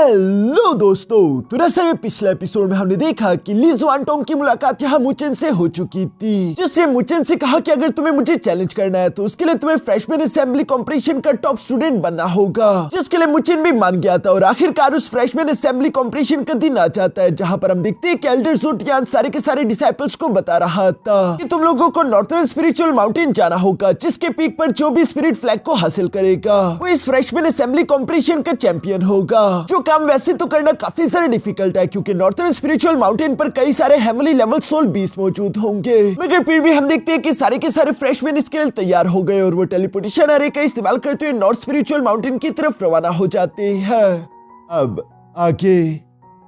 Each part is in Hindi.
हेलो दोस्तों, तो दरअसल पिछले एपिसोड में हमने देखा कि ली जुआनटोंग की मुलाकात यहाँ मुचेन से हो चुकी थी, जिससे मुचेन से कहा कि अगर तुम्हें मुझे चैलेंज करना है तो उसके लिए तुम्हें फ्रेशमैन असेंबली कॉम्पिटिशन का टॉप स्टूडेंट बनना होगा, जिसके लिए मुचेन भी मान गया था। और आखिरकार उस फ्रेशमैन असेंबली कॉम्पिटिशन का दिन आ जाता है, जहाँ पर हम देखते हैं कि एल्डर ज़ोटियान सारे के सारे डिसाइपल्स को बता रहा था कि तुम लोगों को नॉर्थर्न स्पिरिचुअल माउंटेन जाना होगा, जिसके पीक पर जो भी स्पिरिट फ्लैग को हासिल करेगा वो इस फ्रेशमैन असेंबली कॉम्पिटिशन का चैंपियन होगा। जो काम वैसे तो करना काफी सारा डिफिकल्ट है, क्योंकि नॉर्थर्न स्पिरिचुअल माउंटेन पर कई सारे हेवनली लेवल सोल बीस्ट मौजूद होंगे, मगर फिर भी हम देखते हैं कि सारे के सारे फ्रेशमैन इसके लिए तैयार हो गए और वो टेलीपोर्टेशन अरे का इस्तेमाल करते हुए नॉर्थ स्पिरिचुअल माउंटेन की तरफ रवाना हो जाते हैं। अब आगे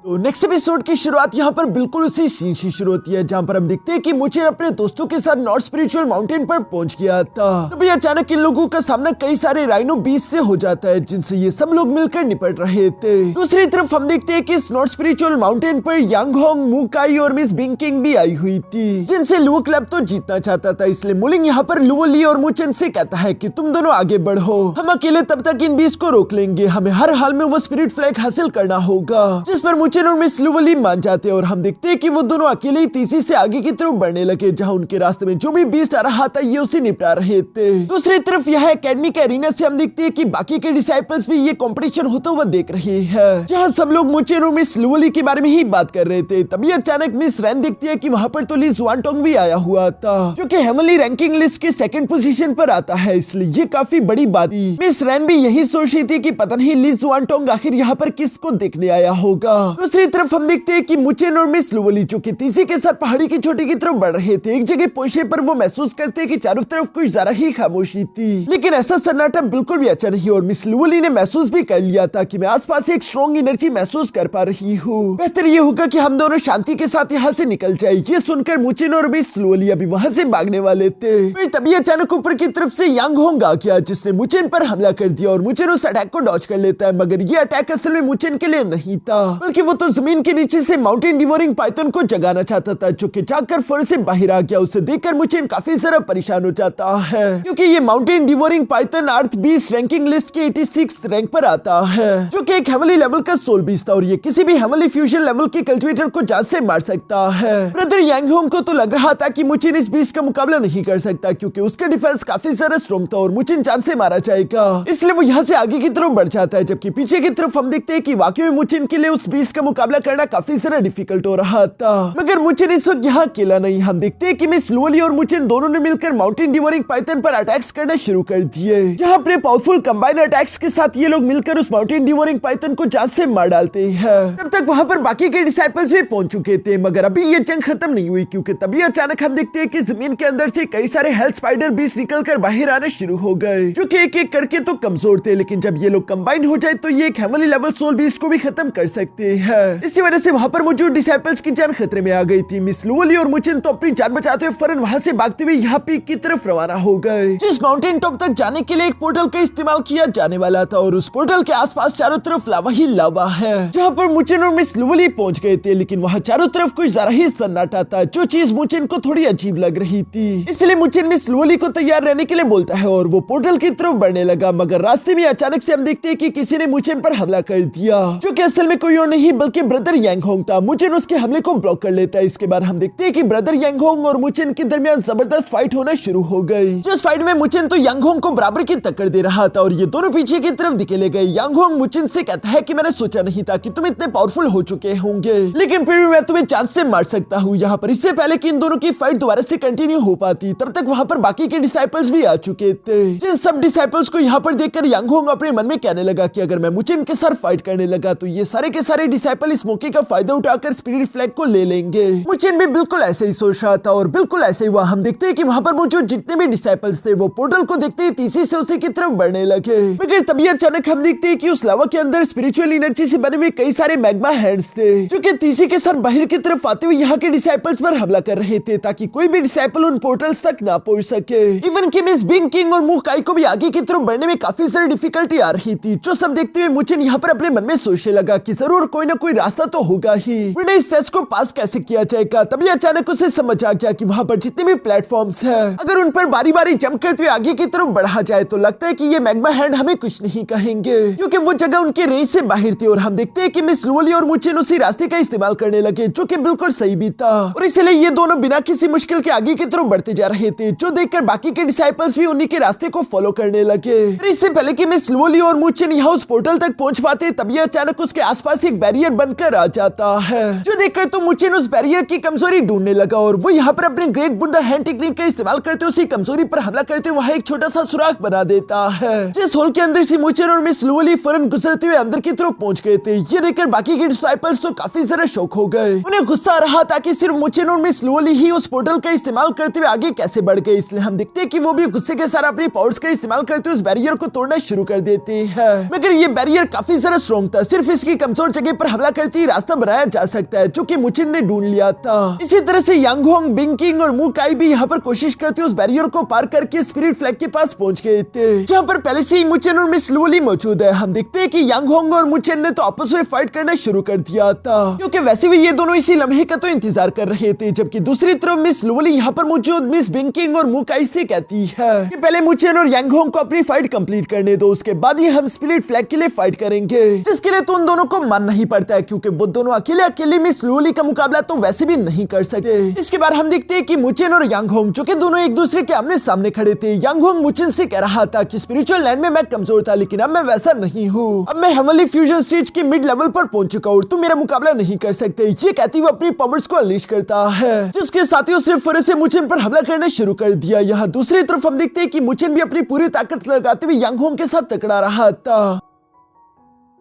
तो नेक्स्ट एपिसोड की शुरुआत यहाँ पर बिल्कुल उसी सीन से शुरू होती है, जहाँ पर हम देखते हैं कि मुचेन अपने दोस्तों के साथ नॉर्थ स्पिरिचुअल माउंटेन पर पहुंच गया था। तभी अचानक इन लोगों का सामना कई सारे राइनो बीस्ट से हो जाता है, जिनसे ये सब लोग मिलकर निपट रहे थे। दूसरी तरफ हम देखते हैं कि इस नॉर्थ स्पिरिचुअल माउंटेन पर यांग होंग, मुकाई और मिस बिंग किंग भी आई हुई थी, जिनसे लुओ क्लब तो जीतना चाहता था। इसलिए मुलिंग यहाँ पर लुओ ली और मुचेन से कहता है कि तुम दोनों आगे बढ़ो, हम अकेले तब तक इन बीस्ट को रोक लेंगे, हमें हर हाल में वो स्पिरिट फ्लैग हासिल करना होगा। जिस पर मुचेन और मिस लुओ मान जाते हैं और हम देखते हैं कि वो दोनों अकेले ही तेजी से आगे की तरफ बढ़ने लगे, जहां उनके रास्ते में जो भी बीस्ट आ रहा था ये उसे निपटा रहे थे। दूसरी तरफ यह एकेडमी के एरिना से हम देखते हैं कि बाकी के डिसाइपल्स भी ये कंपटीशन होता हुआ देख रहे हैं, जहां सब लोग मुचेन और मिस लुओ के बारे में ही बात कर रहे थे। तभी अचानक मिस रैन देखती है कि वहां पर तो ली जुआनटोंग भी आया हुआ था, जो कि हेवनली रैंकिंग लिस्ट के सेकंड पोजीशन पर आता है, इसलिए ये काफी बड़ी बात थी। मिस रैन भी यही सोच रही थी कि पता नहीं ली जुआनटोंग आखिर यहाँ पर किसको देखने आया होगा। दूसरी तरफ हम देखते हैं कि मुचेन और मिस लुओ जो कि तेजी के साथ पहाड़ी की चोटी की तरफ बढ़ रहे थे, एक जगह पहुंचने पर वो महसूस करते हैं कि चारों तरफ कुछ जरा ही खामोशी थी, लेकिन ऐसा सन्नाटा बिल्कुल भी अच्छा नहीं। और मिस लुओ ने महसूस भी कर लिया था कि मैं आसपास एक स्ट्रॉन्ग एनर्जी महसूस कर पा रही हूँ, बेहतर ये होगा कि हम दोनों शांति के साथ यहाँ से निकल जाए। ये सुनकर मुचेन और मिस लुओ अभी वहाँ से भागने वाले थे, फिर तभी अचानक ऊपर की तरफ से यांग होंग आ गया, जिसने मुचेन पर हमला कर दिया और मुचेन उस अटैक को डॉज कर लेता है। मगर ये अटैक असल में मुचेन के लिए नहीं था, बल्कि वो तो जमीन के नीचे से माउंटेन डिवोरिंग पाइथन को जगाना चाहता था, जो कि जागकर फर से बाहर आ गया। उसे देखकर मुचेन काफी ज्यादा परेशान हो जाता है, क्योंकि ये माउंटेन डिवोरिंग पाइथन अर्थ बीस्ट रैंकिंग लिस्ट के 86 रैंक पर आता है, जो कि एक हेवनली लेवल का सोल बीस्ट था और ये किसी भी हेवनली फ्यूजन लेवल के कल्टिवेटर को जान से मार सकता है। ब्रदर यांग होंग को तो लग रहा था कि मुचेन इस बीस्ट का मुकाबला नहीं कर सकता, क्योंकि उसका डिफेंस काफी ज्यादा स्ट्रॉन्ग था और मुचेन जान से मारा जाएगा, इसलिए वो यहाँ से आगे की तरफ बढ़ जाता है। जबकि पीछे की तरफ हम देखते हैं कि वाकई में मुचेन के लिए उस बीस्ट का मुकाबला करना काफी ज्यादा डिफिकल्ट हो रहा था। मगर मुचेन इस वक्त यहाँ अकेला नहीं, हम देखते हैं कि मिस लुओ और मुचेन दोनों ने मिलकर माउंटेन डिवोरिंग पाइथन पर अटैक्स करना शुरू कर दिए, जहाँ अपने पावरफुल कंबाइन अटैक्स के साथ ये लोग मिलकर उस माउंटेन डिवोरिंग पाइथन को जान से मार डालते हैं। तब तक वहाँ पर बाकी के डिसाइपल्स भी पहुंच चुके थे, मगर अभी ये जंग खत्म नहीं हुई, क्योंकि तभी अचानक हम देखते हैं कि जमीन के अंदर से कई सारे हेल स्पाइडर बीस्ट निकलकर बाहर आने शुरू हो गए, जो कि एक एक करके तो कमजोर थे, लेकिन जब ये लोग कंबाइन हो जाए तो ये एक हेवनली लेवल सोल बीस्ट को भी खत्म कर सकते हैं। इसी वजह से वहाँ पर मौजूद डिसाइपल्स की जान खतरे में आ गई थी। मिस लुओ और मुचेन तो अपनी जान बचाते हुए फौरन वहाँ से भागते हुए यहाँ पीक की तरफ रवाना हो गए, जिस माउंटेन टॉप तक जाने के लिए एक पोर्टल का इस्तेमाल किया जाने वाला था। और उस पोर्टल के आसपास चारों तरफ लावा ही लावा है, जहाँ पर मुचेन और मिस लुओ पहुंच गए थे, लेकिन वहाँ चारों तरफ कुछ जरा ही सन्नाटा था, जो चीज मुचेन को थोड़ी अजीब लग रही थी। इसलिए मुचेन मिस लुओ को तैयार रहने के लिए बोलता है और वो पोर्टल की तरफ बढ़ने लगा, मगर रास्ते में अचानक से हम देखते हैं कि किसी ने मुचेन पर हमला कर दिया, जो कि असल में कोई और नहीं बल्कि ब्रदर यांग होंग था। मुचेन उसके हमले को ब्लॉक कर लेता है। इसके बाद हम देखते हैं कि ब्रदर यांग होंग और मुचेन के दरमियान जबरदस्त फाइट होना शुरू हो गई, जिस फाइट में मुचेन तो यांग होंग को बराबर की टक्कर दे रहा था और ये दोनों पीछे की तरफ धकेले गए। यांग होंग मुचेन से कहता है कि मैंने सोचा नहीं था कि तुम इतने पावरफुल हो चुके होंगे, लेकिन फिर भी मैं तुम्हें चांस से मार सकता हूँ। यहाँ पर इससे पहले कि इन दोनों की फाइट दोबारा से कंटिन्यू हो पाती, तब तक वहाँ पर बाकी के डिसाइपल्स भी आ चुके थे। जिन सब डिसाइपल्स को यहाँ पर देखकर यांग होंग अपने मन में कहने लगा कि अगर मैं मुचेन के साथ फाइट करने लगा तो ये सारे के सारे डिसाइपल इस मौके का फायदा उठाकर स्पिरिट फ्लैग को ले लेंगे। मुचेन भी बिल्कुल ऐसे ही सोच रहा था और बिल्कुल ऐसे ही हुआ। हम देखते हैं कि वहाँ पर मौजूद जितने भी डिसाइपल्स थे वो पोर्टल को देखते ही तेजी से उसी की तरफ बढ़ने लगे, मगर तभी अचानक हम देखते हैं कि उस लावा के अंदर स्पिरिचुअल एनर्जी से बने हुए कई सारे मैग्मा हैंड्स थे, जो कि तेजी के साथ बाहर की तरफ आते हुए यहाँ के डिसाइपल्स पर हमला कर रहे थे, ताकि कोई भी डिसाइपल उन पोर्टल्स तक ना पहुंच सके। इवन कि मिस बिंग किंग और मुकाई को भी आगे की तरफ बढ़ने में काफी सारी डिफिकल्टी आ रही थी, जो सब देखते हुए मुचेन यहाँ पर अपने मन में सोचने लगा कि जरूर कोई ना कोई रास्ता तो होगा ही, वरना इस टेस्ट को पास कैसे किया जाएगा। तभी अचानक उसे समझ आ गया कि वहाँ पर जितने भी प्लेटफॉर्म्स हैं, अगर उन पर बारी बारी जंप करते हुए आगे की तरफ बढ़ा जाए तो लगता है कि ये मैग्मा हैंड हमें कुछ नहीं कहेंगे, क्योंकि वो जगह उनके रेंज से बाहर थी। और हम देखते हैं कि मिस लुओली और मुचेन उसी रास्ते का इस्तेमाल करने लगे, जो कि बिल्कुल सही भी था, और इसलिए ये दोनों बिना किसी मुश्किल के आगे की तरफ बढ़ते जा रहे थे, जो देखकर बाकी के डिसाइपल्स भी उन्हीं के रास्ते को फॉलो करने लगे। इससे पहले कि मिस लुओली और मुचेन यहाँ उस पोर्टल तक पहुंच पाते, तभी अचानक उसके आसपास एक बैरियर बनकर आ जाता है, जो देखकर तो मुचेन उस बैरियर की कमजोरी ढूंढने लगा, और वो यहाँ पर अपने ग्रेट बुद्धा हैंड टेक्निक का इस्तेमाल करते उसी कमजोरी पर हमला करते वहाँ एक छोटा सा सुराख बना देता है, जिस होल के अंदर से मुचेन और मिस लुओली फौरन गुजरते हुए अंदर की तरफ पहुंच गए थे। ये देखकर बाकी के डिसाइपल्स तो काफी ज्यादा शौक हो गए, उन्हें गुस्सा आ रहा था कि सिर्फ मुचेन और मिस लुओली ही उस पोर्टल का इस्तेमाल करते हुए आगे कैसे बढ़ गए। इसलिए हम देखते हैं कि वो भी गुस्से के साथ अपनी पावर्स का इस्तेमाल करते हुए उस बैरियर को तोड़ना शुरू कर देते हैं, मगर ये बैरियर काफी ज्यादा स्ट्रॉन्ग था, सिर्फ इसकी कमजोर जगह पर हमला करते ही रास्ता बनाया जा सकता है, जो कि मुचेन ने ढूंढ लिया था। इसी तरह से यांग होंग, बिंग किंग और मू काई भी यहाँ पर कोशिश करते उस बैरियर को पार करके स्पिरिट फ्लैग के पास पहुंच गए थे, जहाँ पर पहले से ही मुचेन और मिस लुओली मौजूद है। हम देखते हैं कि यांग होंग और मुचेन ने तो आपस में फाइट करना शुरू कर दिया था, क्योंकि वैसे भी ये दोनों इसी लम्हे का तो इंतजार कर रहे थे। जबकि दूसरी तरफ मिस लुओली यहाँ पर मौजूद मिस बिंग किंग और मू काई से कहती है कि पहले मुचेन और यांग होंग को अपनी फाइट कंप्लीट करने दो, उसके बाद ही हम स्पिरिट फ्लैग के लिए फाइट करेंगे, जिसके लिए तो उन दोनों को मानना ही पड़ता है, क्योंकि वो दोनों अकेले अकेले मिस लुओली का मुकाबला तो वैसे भी नहीं कर सकते। इसके बाद हम देखते हैं कि मुचेन और यांग होंग, जो कि दोनों एक दूसरे के आमने सामने खड़े थे, यांग होंग मुचेन से कह रहा था कि स्पिरिचुअल लैंड में मैं कमजोर था, लेकिन अब मैं वैसा नहीं हूँ, अब मैं हेवनली फ्यूजन स्टेज के मिड लेवल पर पहुंच चुका हूँ, तुम मेरा मुकाबला नहीं कर सकते। ये कहती हुए अपनी पावर्स को अनलीश करता है, जिसके साथ ही उसने फिर से मुचेन पर हमला करना शुरू कर दिया। यहाँ दूसरी तरफ हम देखते हैं कि मुचेन भी अपनी पूरी ताकत लगाते हुए यांग होंग के साथ टकरा रहा था,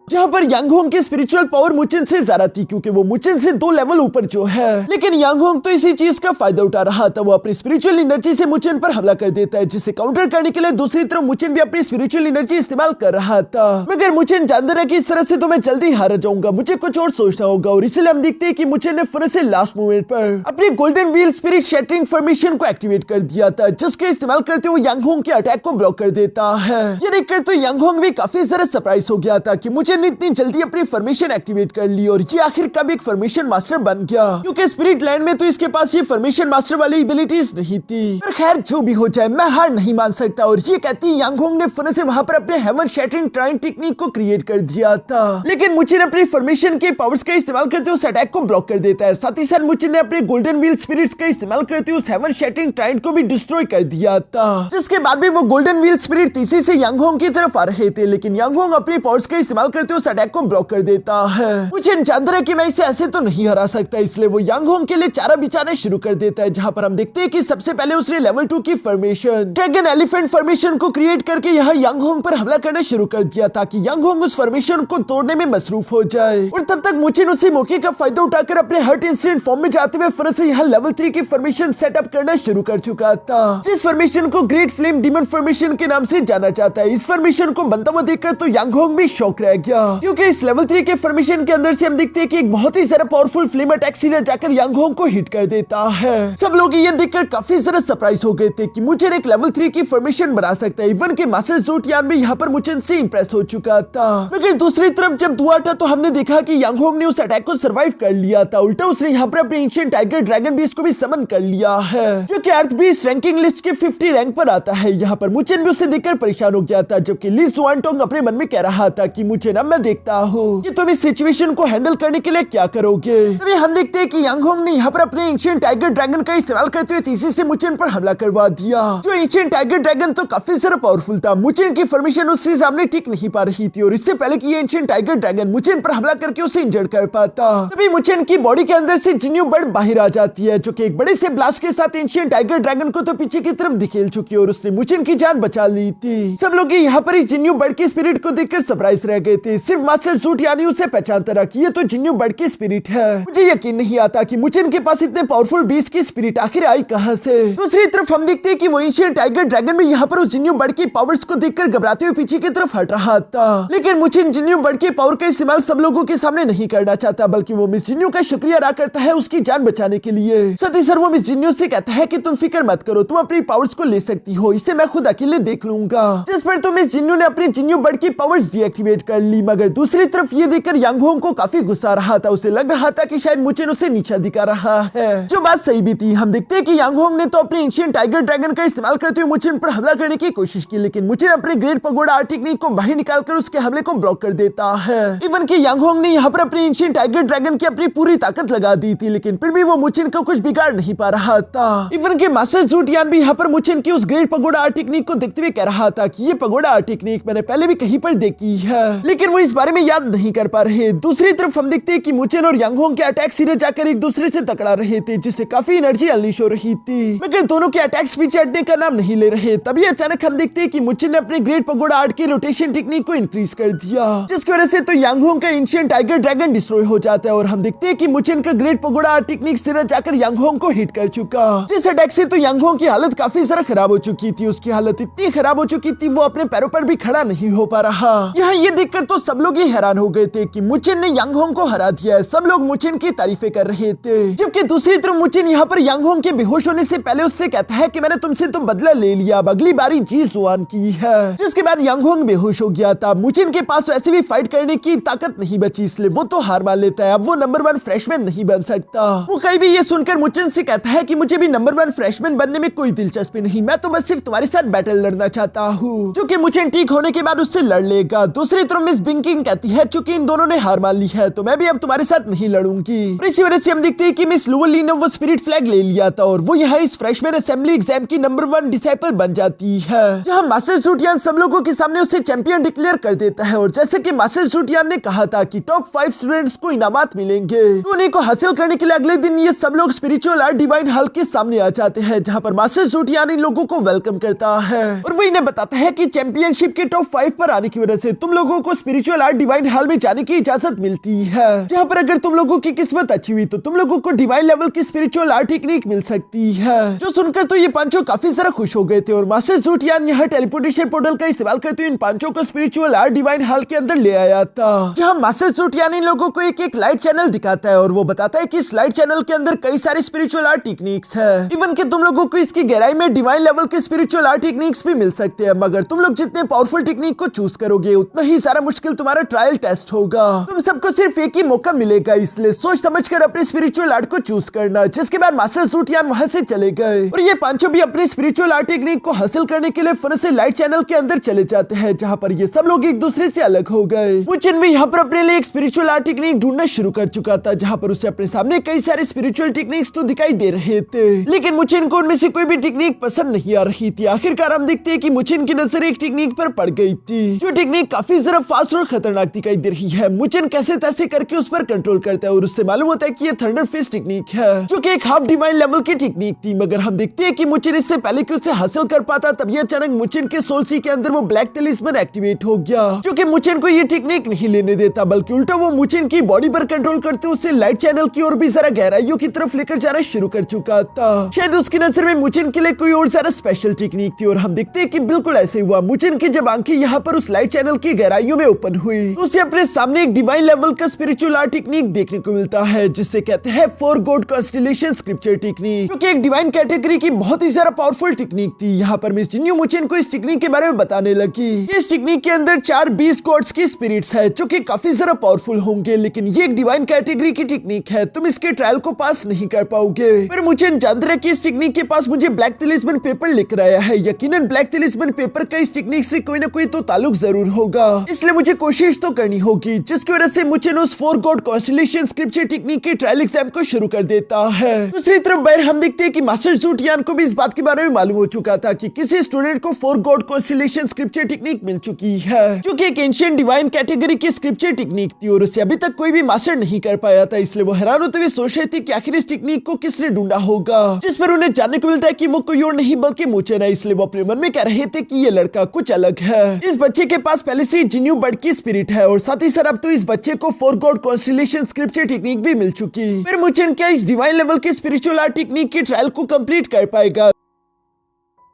जहाँ पर यांग होंग की स्पिरिचुअल पावर मुचेन से ज्यादा थी, क्योंकि वो मुचेन से 2 लेवल ऊपर जो है। लेकिन यांग होंग तो इसी चीज का फायदा उठा रहा था, वो अपनी स्पिरिचुअल एनर्जी से मुचेन पर हमला कर देता है, जिसे काउंटर करने के लिए दूसरी तरफ मुचेन भी अपनी स्पिरिचुअल एनर्जी इस्तेमाल कर रहा था, मगर मुचेन जानता है कि इस तरह से तो मैं जल्दी हार जाऊंगा, मुझे कुछ और सोचना होगा। और इसलिए हम देखते हैं कि मुचेन ने फिर से लास्ट मोमेंट पर अपनी golden wheel spirit shattering formation को एक्टिवेट कर दिया था, जिसके इस्तेमाल करते हुए यांग होंग के अटैक को ब्लॉक कर देता है। ये देखकर तो यांग होंग भी काफी ज्यादा सरप्राइज हो गया था कि मुचेन ने इतनी जल्दी अपनी फॉर्मेशन एक्टिवेट कर ली, और ये आखिरकार एक फॉर्मेशन मास्टर बन गया, क्योंकि स्पिरिट लैंड में तो इसके पास ये फॉर्मेशन मास्टर वाली एबिलिटीज नहीं थी। पर खैर जो भी हो जाए, मैं हार नहीं मान सकता। और ये कहती यांग होंग ने फिर से वहां पर अपने हेवन शैटरिंग ट्राइन टेक्निक को क्रिएट कर दिया था, लेकिन मुचेन अपनी फॉर्मेशन के पावर्स का इस्तेमाल करते उस अटैक को ब्लॉक कर देता है। साथ ही साथ मुचेन ने अपने गोल्डन व्हील स्पिरिट्स का इस्तेमाल करते उस हेवन शैटरिंग ट्राइन को भी डिस्ट्रॉय कर दिया था, जिसके बाद भी वो गोल्डन व्हील स्पिरिट तीसरी से यांग होंग की तरफ आ रहे थे, लेकिन यांग होंग अपनी पावर्स का इस्तेमाल करते उस अटैक को ब्लॉक कर देता है। मुचेन जानता है कि मैं इसे ऐसे तो नहीं हरा सकता, इसलिए वो यांग होंग के लिए चारा बिछाना शुरू कर देता है, जहां पर हम देखते हैं कि सबसे पहले उसने लेवल 2 की फॉर्मेशन ड्रैगन एलिफेंट फॉर्मेशन को क्रिएट करके यहाँ यांग होंग पर हमला करना शुरू कर दिया, ताकि यांग होंग उस फॉर्मेशन को तोड़ने में मसरूफ हो जाए। और तब तक मुचेन उसी मौके का फायदा उठाकर अपने हर्ट इंस्टेंट फॉर्म में जाते हुए फिर से यहाँ लेवल 3 की फॉर्मेशन सेटअप करना शुरू कर चुका था, जिस फॉर्मेशन को ग्रेट फ्लेम डीमन फॉर्मेशन के नाम से जाना जाता है। इस फॉर्मेशन को बनता हुआ देखकर तो यांग होंग भी शॉक रह गया, क्योंकि इस लेवल 3 के फॉर्मेशन के अंदर से हम देखते हैं कि एक बहुत ही ज्यादा पावरफुल फ्लेम अटैक सीरियर जाकर यांग होंग को हिट कर देता है। सब लोग ये देखकर काफी ज्यादा सरप्राइज हो गए थे कि मुचेन एक लेवल 3 की फॉर्मेशन बना सकता है। इवन के मास्टर ज़ोटियान भी यहाँ पर मुचेन से इंप्रेस हो चुका था, मगर दूसरी तरफ जब दुआ था तो हमने देखा कि यांग होंग ने उस अटैक को सर्वाइव कर लिया था। उल्टा उसने यहाँ पर अपने एंशिएंट टाइगर ड्रैगन बीस्ट को भी समन कर लिया है, जो कि अर्थ बीस्ट रैंकिंग लिस्ट के 50 रैंक पर आता है। यहाँ पर मुचेन भी उसे देखकर परेशान हो गया था, जबकि ली जुआनटोंग अपने मन में कह रहा था कि मुचेन अब मैं देखता हूँ कि तुम इस सिचुएशन को हैंडल करने के लिए क्या करोगे। तभी हम देखते हैं कि यांग होंग ने यहाँ पर अपने एंशिएंट टाइगर ड्रैगन का इस्तेमाल करते हुए तीसरी से मुचेन पर हमला करवा दिया। जो एंशिएंट टाइगर ड्रैगन तो काफी ज्यादा पावरफुल था, मुचेन की फॉर्मेशन उससे सामने टिक नहीं पा रही थी, और इससे पहले कि ये एंशिएंट टाइगर ड्रैगन मुचेन पर हमला करके उसे इंजर्ड कर पाता, तभी मुचेन की बॉडी के अंदर से जिन्यू बर्ड बाहर आ जाती है, जो कि एक बड़े से ब्लास्ट के साथ एंशिएंट टाइगर ड्रैगन को तो पीछे की तरफ धकेल चुकी है, और उसने मुचेन की जान बचा ली थी। सब लोग यहाँ पर इस जिन्यू बर्ड की स्पिरिट को देखकर सरप्राइज रह गए थे। सिर्फ मास्टर ज़ोटियान उसे पहचानता रहा कि ये तो जिन्यू बर्ड की स्पिरिट है। मुझे यकीन नहीं आता कि मुचेन के पास इतने पावरफुल बीस्ट की स्पिरिट आखिर आई कहां से। दूसरी तरफ हम देखते हैं कि वो एंशिएंट टाइगर ड्रैगन भी यहाँ पर उस जिन्यू बर्ड की पावर्स को देखकर घबराते हुए पीछे की तरफ हट रहा था, लेकिन मुचेन जिन्यू बर्ड की पावर का इस्तेमाल सब लोगों के सामने नहीं करना चाहता, बल्कि वो मिस जिन्यू का शुक्रिया अदा करता है उसकी जान बचाने के लिए। साथ ही सर वो मिस जिन्यू से कहता है कि तुम फिक्र मत करो, तुम अपनी पावर्स को ले सकती हो, इसे मैं खुद अकेले देख लूंगा। जिस पर तो मिस जिन्यू ने अपनी जिन्यू बर्ड की पावर्स डीएक्टिवेट कर ली, मगर दूसरी तरफ ये देखकर यांग होंग को काफी गुस्सा आ रहा था। उसे लग रहा था कि शायद मुचिन उसे नीचा दिखा रहा है, जो बात सही भी थी। हम देखते हैं कि यांग होंग ने तो अपने एंशिएंट टाइगर ड्रैगन का इस्तेमाल करते हुए मुचिन पर हमला करने की कोशिश की, लेकिन मुचिन अपने ग्रेट पगोडा आर्ट टेक्निक को बाहर निकालकर उसके हमले को ब्लॉक कर देता है। इवन कि यांग होंग ने यहाँ पर अपने एंशिएंट टाइगर ड्रैगन की अपनी पूरी ताकत लगा दी थी, लेकिन फिर भी वो मुचिन को कुछ बिगाड़ नहीं पा रहा था। इवन कि मास्टर ज़ू टियान भी यहाँ पर मुचिन की उस ग्रेट पगोडा आर्ट टेक्निक को देखते हुए कह रहा था कि ये पगोडा आर्ट टेक्निक मैंने पहले भी कहीं पर देखी है, लेकिन वो इस बारे में याद नहीं कर पा रहे। दूसरी तरफ हम देखते हैं कि मुचिन और यांग होंग के अटैक सीधे जाकर एक दूसरे से टकरा रहे थे, जिससे काफी एनर्जी अनलीश हो रही थी, मगर दोनों के अटैक्स पीछे हटने का नाम नहीं ले रहे। तभी अचानक हम देखते हैं कि मुचिन ने अपने ग्रेट पगोडा आर्ट की रोटेशन टेक्निक को इंक्रीज कर दिया, जिसकी वजह से तो यांग होंग का एंशिएंट टाइगर ड्रैगन डिस्ट्रॉय हो जाता है। और हम देखते हैं कि मुचिन का ग्रेट पगोडा आर्ट टेक्निक सीधे जाकर यांग होंग को हिट कर चुका, जिस अटैक से तो यांग होंग की हालत काफी ज्यादा खराब हो चुकी थी। उसकी हालत इतनी खराब हो चुकी थी वो अपने पैरों पर भी खड़ा नहीं हो पा रहा। यहाँ ये देखकर तो सब लोग ही हैरान हो गए थे कि मुचिन ने यांग होंग को हरा दिया है। सब लोग मुचिन की तारीफें कर रहे थे, जबकि दूसरी तरफ मुचिन यहाँ पर यांग होंग के बेहोश होने से पहले उससे कहता है कि मैंने तुमसे तो बदला ले लिया, अब अगली बारी जी जुआन की है। जिसके बाद यांग होंग बेहोश हो गया था। मुचिन के पास वैसे भी फाइट करने की ताकत नहीं बची, इसलिए वो तो हार मान लेता है। अब वो नंबर 1 फ्रेशमैन नहीं बन सकता। वो कहीं भी ये सुनकर मुचिन से कहता है कि मुझे भी नंबर 1 फ्रेशमैन बनने में कोई दिलचस्पी नहीं, मैं तो बस सिर्फ तुम्हारे साथ बैटल लड़ना चाहता हूँ, जो कि मुचिन ठीक होने के बाद उससे लड़ लेगा। दूसरी तरफ मिस बिंकिंग कहती है चूंकि इन दोनों ने हार मान ली है तो मैं भी अब तुम्हारे साथ नहीं लड़ूंगी। और इसी वजह से हम देखते हैं कि मिस लुवली ने वो स्पिरिट फ्लैग ले लिया था और वो यहाँ इस फ्रेशमैन असेंबली एग्जाम की नंबर 1 डिसाइपल बन जाती है, जहाँ मास्टर ज़ू टियान सब लोगों के सामने उसे चैंपियन डिक्लेयर कर देता है। और जैसे कि मास्टर ज़ू टियान ने कहा था कि टॉप 5 स्टूडेंट्स को इनामात मिलेंगे, तो उन्हीं को हासिल करने के लिए अगले दिन ये सब लोग स्पिरिचुअल आर्ट डिवाइन हॉल के सामने आ जाते हैं, जहाँ पर मास्टर ज़ू टियान इन लोगों को वेलकम करता है और वो इन्हें बताता है कि चैंपियनशिप के टॉप 5 पर आने की वजह से तुम लोगों को स्पिरिचुअल आर्ट डिवाइन हॉल में जाने की इजाजत मिलती है, जहाँ पर अगर तुम लोगों की किस्मत अच्छी हुई तो तुम लोगों को डिवाइन लेवल की स्पिरिचुअल आर्ट टेक्निक मिल सकती है। जो सुनकर तो ये पांचों काफी ज्यादा खुश हो गए थे और मास्टर ज़ू टियान यहाँ टेलीपोर्टेशन पोर्टल का इस्तेमाल करते हुए इन पांचों को स्पिरिचुअल आर्ट डिवाइन हॉल के अंदर ले आया था, जहाँ मास्टर ज़ू टियान इन लोगों को एक लाइट चैनल दिखाता है और वो बताता है कि इस लाइट चैनल के अंदर कई सारे स्पिरिचुअल आर्ट टेक्निक्स है। इवन कि तुम लोगों को इसकी गहराई में डिवाइन लेवल के स्पिरिचुअल आर्ट टेक्निक्स भी मिल सकते हैं, मगर तुम लोग जितने पावरफुल टेक्निक को चूज करोगे उतना ही सारा मुश्किल तुम्हारा ट्रायल टेस्ट होगा। तुम सबको सिर्फ एक ही मौका मिलेगा, इसलिए सोच समझकर अपने स्पिरिचुअल आर्ट को चूज करना। जिसके बाद मास्टर ज़ू टियान वहां से चले गए और ये पांचों भी अपने स्पिरिचुअल आर्ट टेक्निक को हासिल करने के लिए फिर से लाइट चैनल के अंदर चले जाते हैं, जहाँ पर ये सब लोग एक दूसरे से अलग हो गए। मुचिन भी यहाँ पर अपने लिए एक स्पिरिचुअल आर्ट टेक्निक ढूंढना शुरू कर चुका था, जहाँ पर उसे अपने सामने कई सारे स्पिरिचुअल टेक्निक्स तो दिखाई दे रहे थे, लेकिन मुचिन को उनमें से कोई भी टेक्निक पसंद नहीं आ रही थी। आखिरकार हम देखते हैं कि मुचिन की नजर एक टेक्निक पर पड़ गई थी, जो टेक्निक काफी जरा फास्ट और खतरनाक दिखाई दे रही है। मुचिन कैसे तैसे करके उस पर कंट्रोल करता है और उससे मालूम होता है कि ये थंडर फिस्ट टेक्निक है, जो कि एक हाफ डिवाइन लेवल की टेक्निक थी। मगर हम देखते हैं कि मुचिन इससे पहले कि उसे हासिल कर पाता तभी अचानक मुचिन के सोल सी के अंदर वो ब्लैक टैलिस्मैन एक्टिवेट हो गया, जो कि मुचिन को ये टेक्निक नहीं लेने देता, बल्कि उल्टा वो मुचिन की बॉडी पर कंट्रोल करते उसे लाइट चैनल की और भी जरा गहराइयों की तरफ लेकर जाना शुरू कर चुका था। शायद उसकी नजर में मुचिन के लिए कोई और ज्यादा स्पेशल टेक्निक थी और हम देखते हैं कि बिल्कुल ऐसे हुआ। मुचिन की जब आंखें यहाँ पर उस लाइट चैनल की गहराइयों में ओपन हुई तो उसे अपने सामने एक डिवाइन लेवल का स्पिरिचुअल आर्ट टेक्निक देखने को मिलता है, जिसे कहते हैं 4 गॉड कॉन्स्टेलेशन स्क्रिप्चर टेक्निक, जो कि एक डिवाइन कैटेगरी की बहुत ही ज्यादा पावरफुल टेक्निक थी। यहाँ पर मिस जिन्यू मुचिन को इस टेक्निक के बारे में बताने लगी। इस टेक्निक के अंदर 4 बीस्ट गॉड्स की स्पिरिट्स है, जो कि काफी ज्यादा पावरफुल होंगे, लेकिन ये एक डिवाइन कैटेगरी की टेक्निक है, तुम इसके ट्रायल को पास नहीं कर पाओगे। फिर मुचिन जानते रहे कि इस टेक्निक के पास मुझे ब्लैक टैलिस्मैन पेपर लिख रहा है, यकीनन ब्लैक टैलिस्मैन पेपर का इस टेक्निक से कोई ना कोई तो ताल्लुक जरूर होगा, इसलिए मुझे कोशिश तो करनी होगी। जिसकी वजह से मुचिन उस 4 गॉड कॉन्स्टेलेशन स्क्रिप्चर टेक्निक के ट्रायल एग्जाम को शुरू कर देता है। दूसरी तरफ बाहर हम देखते हैं कि मास्टर ज़ू टियान को भी इस बात के बारे में मालूम हो चुका था कि किसी स्टूडेंट को 4 गॉड कॉन्स्टेलेशन स्क्रिप्चर टेक्निक मिल चुकी है, जो कि एक एंशिएंट डिवाइन कैटेगरी की स्क्रिप्चर टेक्निक थी और उसे अभी तक कोई भी मास्टर नहीं कर पाया था। इसलिए वो हैरान होते हुए सोच रहे थे कि आखिर इस टेक्निक को किसने ढूंढा होगा, जिस पर उन्हें जानने को मिलता है कि वो कोई और नहीं बल्कि मुचिन है। इसलिए वो अपने मन में कह रहे थे कि ये लड़का कुछ अलग है। इस बच्चे के पास पहले से जिन्यू बर्ड की स्पिरिट है और साथ ही साथ अब तो इस बच्चे को 4 गॉड कॉन्स्टेलेशन स्क्रिप्चर टेक्निक भी मिल चुकी। फिर मुचिन क्या इस डिवाइन लेवल की स्पिरिचुअल आर्ट टेक्निक की ट्रायल को कंप्लीट कर पाएगा?